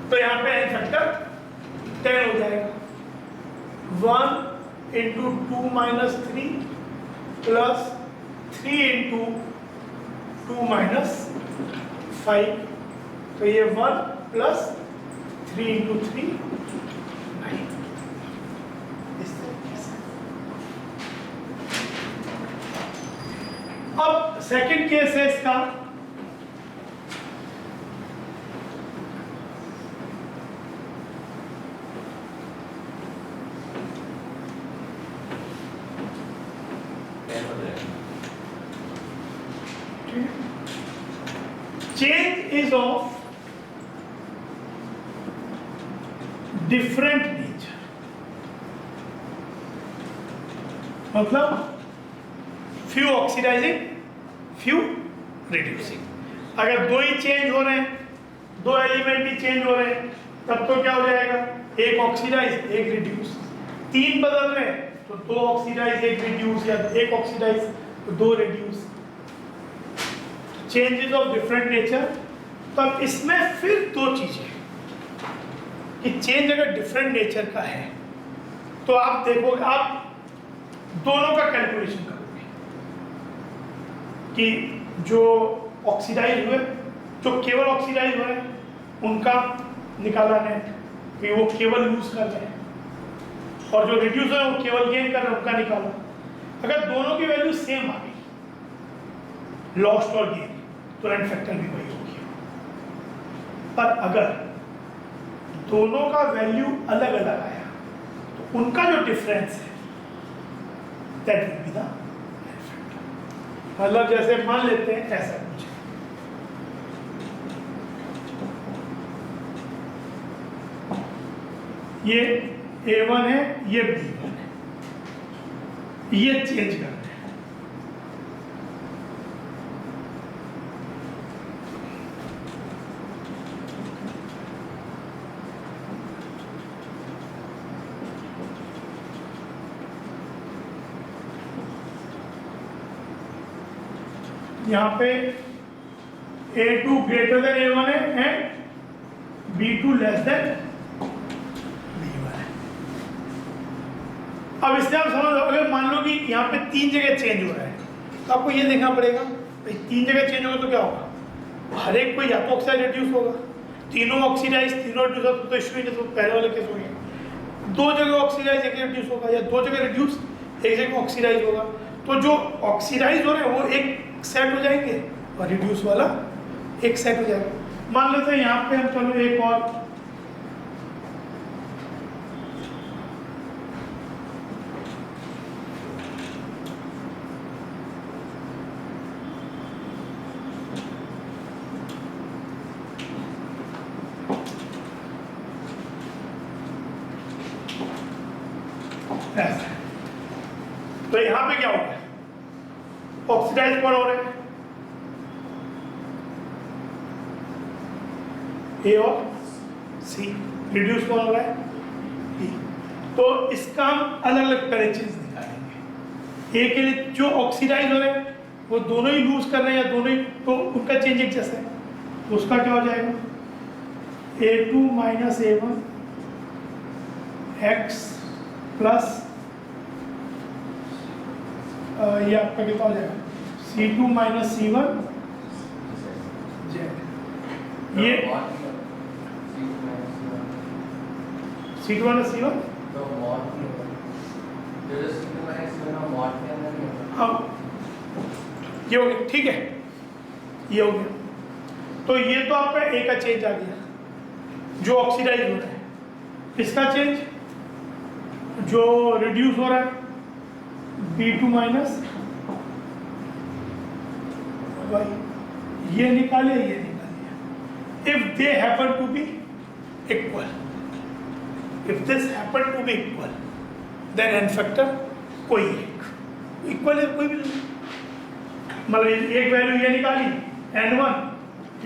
Speaker 1: तो यहाँ पे एन फैक्टर 10 हो जाएगा, 1 into 2 - 3 plus 3 into 2 - 5, तो ये 1 plus 3 into 3 9, इस तरीके से। अब सेकंड केस है इसका, change is of different nature, मतलब few oxidizing few reducing। अगर दो ही चेंज हो रहे हैं, दो एलिमेंट ही चेंज हो रहे हैं, तब तो क्या हो जाएगा, एक ऑक्सीडाइज एक रिड्यूस। 3 बदल रहे हैं तो 2 ऑक्सीडाइज 1 रिड्यूस, या 1 ऑक्सीडाइज तो 2 reduce, changes of different nature. तो अब इसमें फिर दो चीजें कि चेंज अगर डिफरेंट नेचर का है तो आप देखोगे, आप दोनों का कैलकुलेशन करोगे कि जो ऑक्सीडाइज हुए, जो केवल ऑक्सीडाइज हुए उनका निकाला नेट, कि वो केवल लूज कर रहे हैं, और जो रिड्यूस है वो केवल गेन कर रहे हैं, उनका निकाला। अगर दोनों की वैल्यू सेम आ गई, लॉस्ट और गेन, तो एंड फैक्टर भी वही हो गया। पर अगर दोनों का वैल्यू अलग अलग आया तो उनका जो डिफरेंस है that will be the end factor. मतलब जैसे मान लेते हैं ऐसा कुछ, ये A1 है, ये B1 है, ये चेंज करते हैं। यहाँ पे A2 ग्रेटर देन A1 है and B2 less than B1 है। अब इससे आप समझ लो, अगर मान लो कि यहाँ पे 3 जगह चेंज हो रहा है तो आपको ये देखना पड़ेगा भाई 3 जगह चेंज होगा तो क्या होगा, हर एक कोई या तो ऑक्साइड रिड्यूस होगा, तीनों ऑक्सीडाइज तीनों रिड्यूस होगा तो इश्यू नहीं, तो पहले वाले केस हो गया। 2 जगह ऑक्सीडाइज एक रिड्यूस होगा, या 2 जगह रिड्यूस एक जगह ऑक्सीडाइज होगा, तो जो ऑक्सीडाइज हो रहे हैं वो एक सेट हो जाएंगे और रिड्यूस वाला एक सेट हो जाएगा। मान लेते हैं यहाँ पे हम, चलो एक और ऐसा, तो यहाँ पे क्या हो गया, ऑक्सीडाइज कौन हो रहे हैं, ए और सी, रिड्यूस कौन हो रहा है, बी। तो इसका हम अलग अलग पैरेंचेस निकालेंगे। ए के लिए जो ऑक्सीडाइज हो रहे हैं वो दोनों ही लूज कर रहे हैं या दोनों ही, तो उनका चेंज एक जैसा है, तो उसका क्या हो जाएगा, A2 minus A1 x plus ये आपका कितना हो जाएगा, C2 माइनस C1 z, ये C2 माइनस C1, अब ये हो गया, ठीक है, ये हो गया। तो ये तो आपका ए का चेंज आ गया जो ऑक्सीडाइज हो रहा है, इसका चेंज जो रिड्यूस हो रहा है B2 माइनस ये निकाले, ये निकालिए। If they happen to be equal, if this happen to be equal then n factor कोई एक इक्वल है, कोई भी नहीं, मतलब एक वैल्यू ये निकाली n1,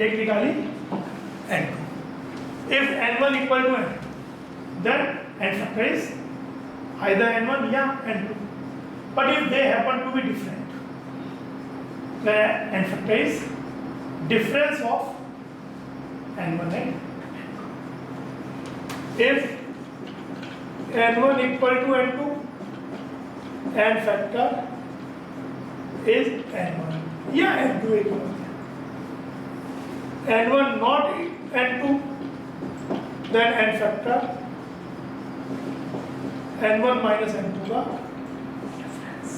Speaker 1: एक निकाली n2। If n1 equal to n then n factor is either n1 या n2, but if they happen to be different, the n factor is difference of n1 and n2. If n1 equal to n2, n factor is n1 या n2 equal to n1 not n2, then n factor n1 minus n2 का difference,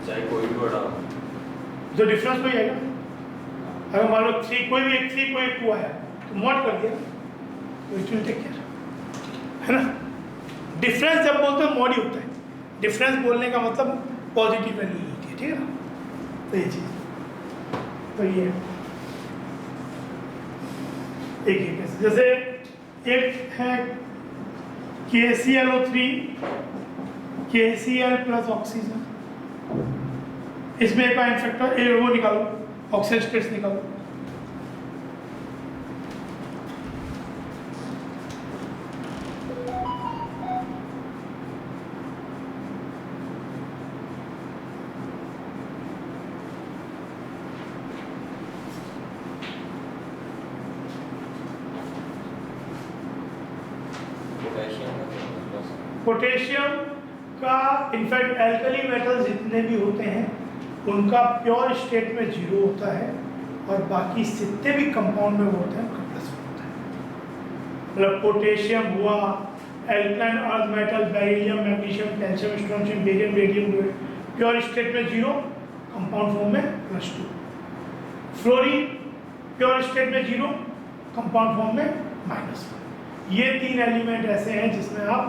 Speaker 2: चाहे कोई भी बड़ा हो,
Speaker 1: जो difference कोई आएगा। अगर मान लो 3 कोई भी एक 3 कोई एक 2 आया तो मॉड कर दिया तो इट विल टेक केयर, है ना। डिफरेंस जब बोलते हैं मॉड ही होता है, डिफरेंस बोलने का मतलब पॉजिटिव वैल्यू होती है, ठीक है ना। तो ये चीज़, तो ये एक कैसे, जैसे एक है KClO3 KCl प्लस ऑक्सीजन, इसमें का फैक्टर वो निकालो, ऑक्सीजन स्टेट्स निकालो। पोटेशियम का इनफैक्ट एल्कली मेटल्स जितने भी होते हैं उनका प्योर स्टेट में 0 होता है और बाकी जितने भी कंपाउंड में वो होते हैं उनका प्लस होता है। मतलब पोटेशियम हुआ, alkyne earth metal, beryllium, magnesium, calcium, strontium, barium, radium, pure state में 0, कंपाउंड फॉर्म में +2। फ्लोरीन प्योर स्टेट में 0, कंपाउंड फॉर्म में -1। ये 3 एलिमेंट ऐसे हैं जिसमें आप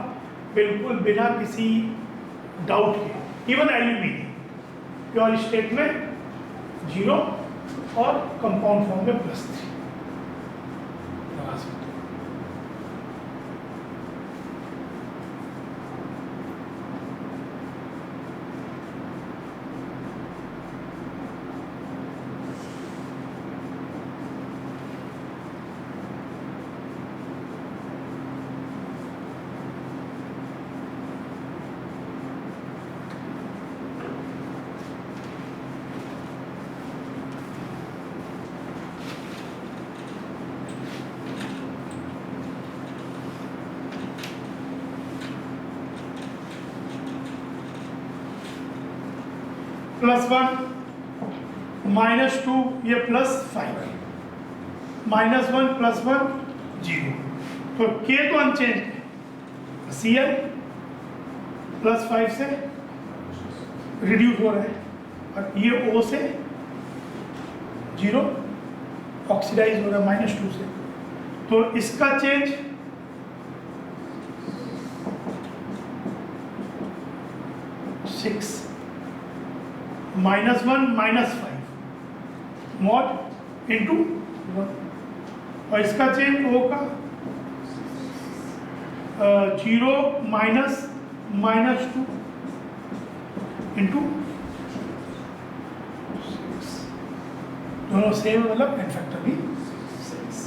Speaker 1: बिल्कुल बिना किसी डाउट के, इवन एल्यूमिनियम प्योर स्टेट में 0 और कंपाउंड फॉर्म में +3 लगा सकते हो। +1 -2 ये +5 -1 +1 0। तो K तो अनचेंज है, Cl +5 से रिड्यूस हो रहा है और ये O से 0 ऑक्सीडाइज हो रहा है -2 से। तो इसका चेंज -1 -5 मॉड इंटू 1 और इसका चेंज होगा 0 -2 इंटू 6, दोनों सेम मतलब n फैक्टर भी 6।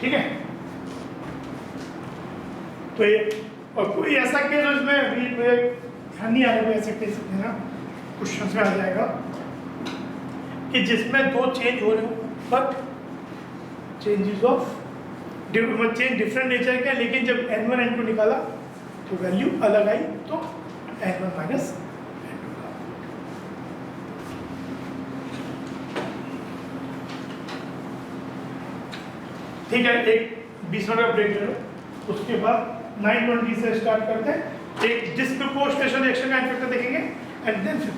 Speaker 1: ठीक है, तो ये और कोई ऐसा केस हो जिसमें अभी मुझे ध्यान नहीं आ रहा, ऐसे केस है ना क्वेश्चन में आ जाएगा कि जिसमें 2 चेंज हो रहे हो but changes of change different nature के, लेकिन जब n1 n2 निकाला तो वैल्यू अलग आई, तो n1 माइनस n2 का। ठीक है, एक 20 मिनट का ब्रेक ले लो, उसके बाद 9:20 से स्टार्ट करते हैं। एक डिस्प्रपोर्शनेशन एक्शन का इफेक्ट देखेंगे एंड देन फिर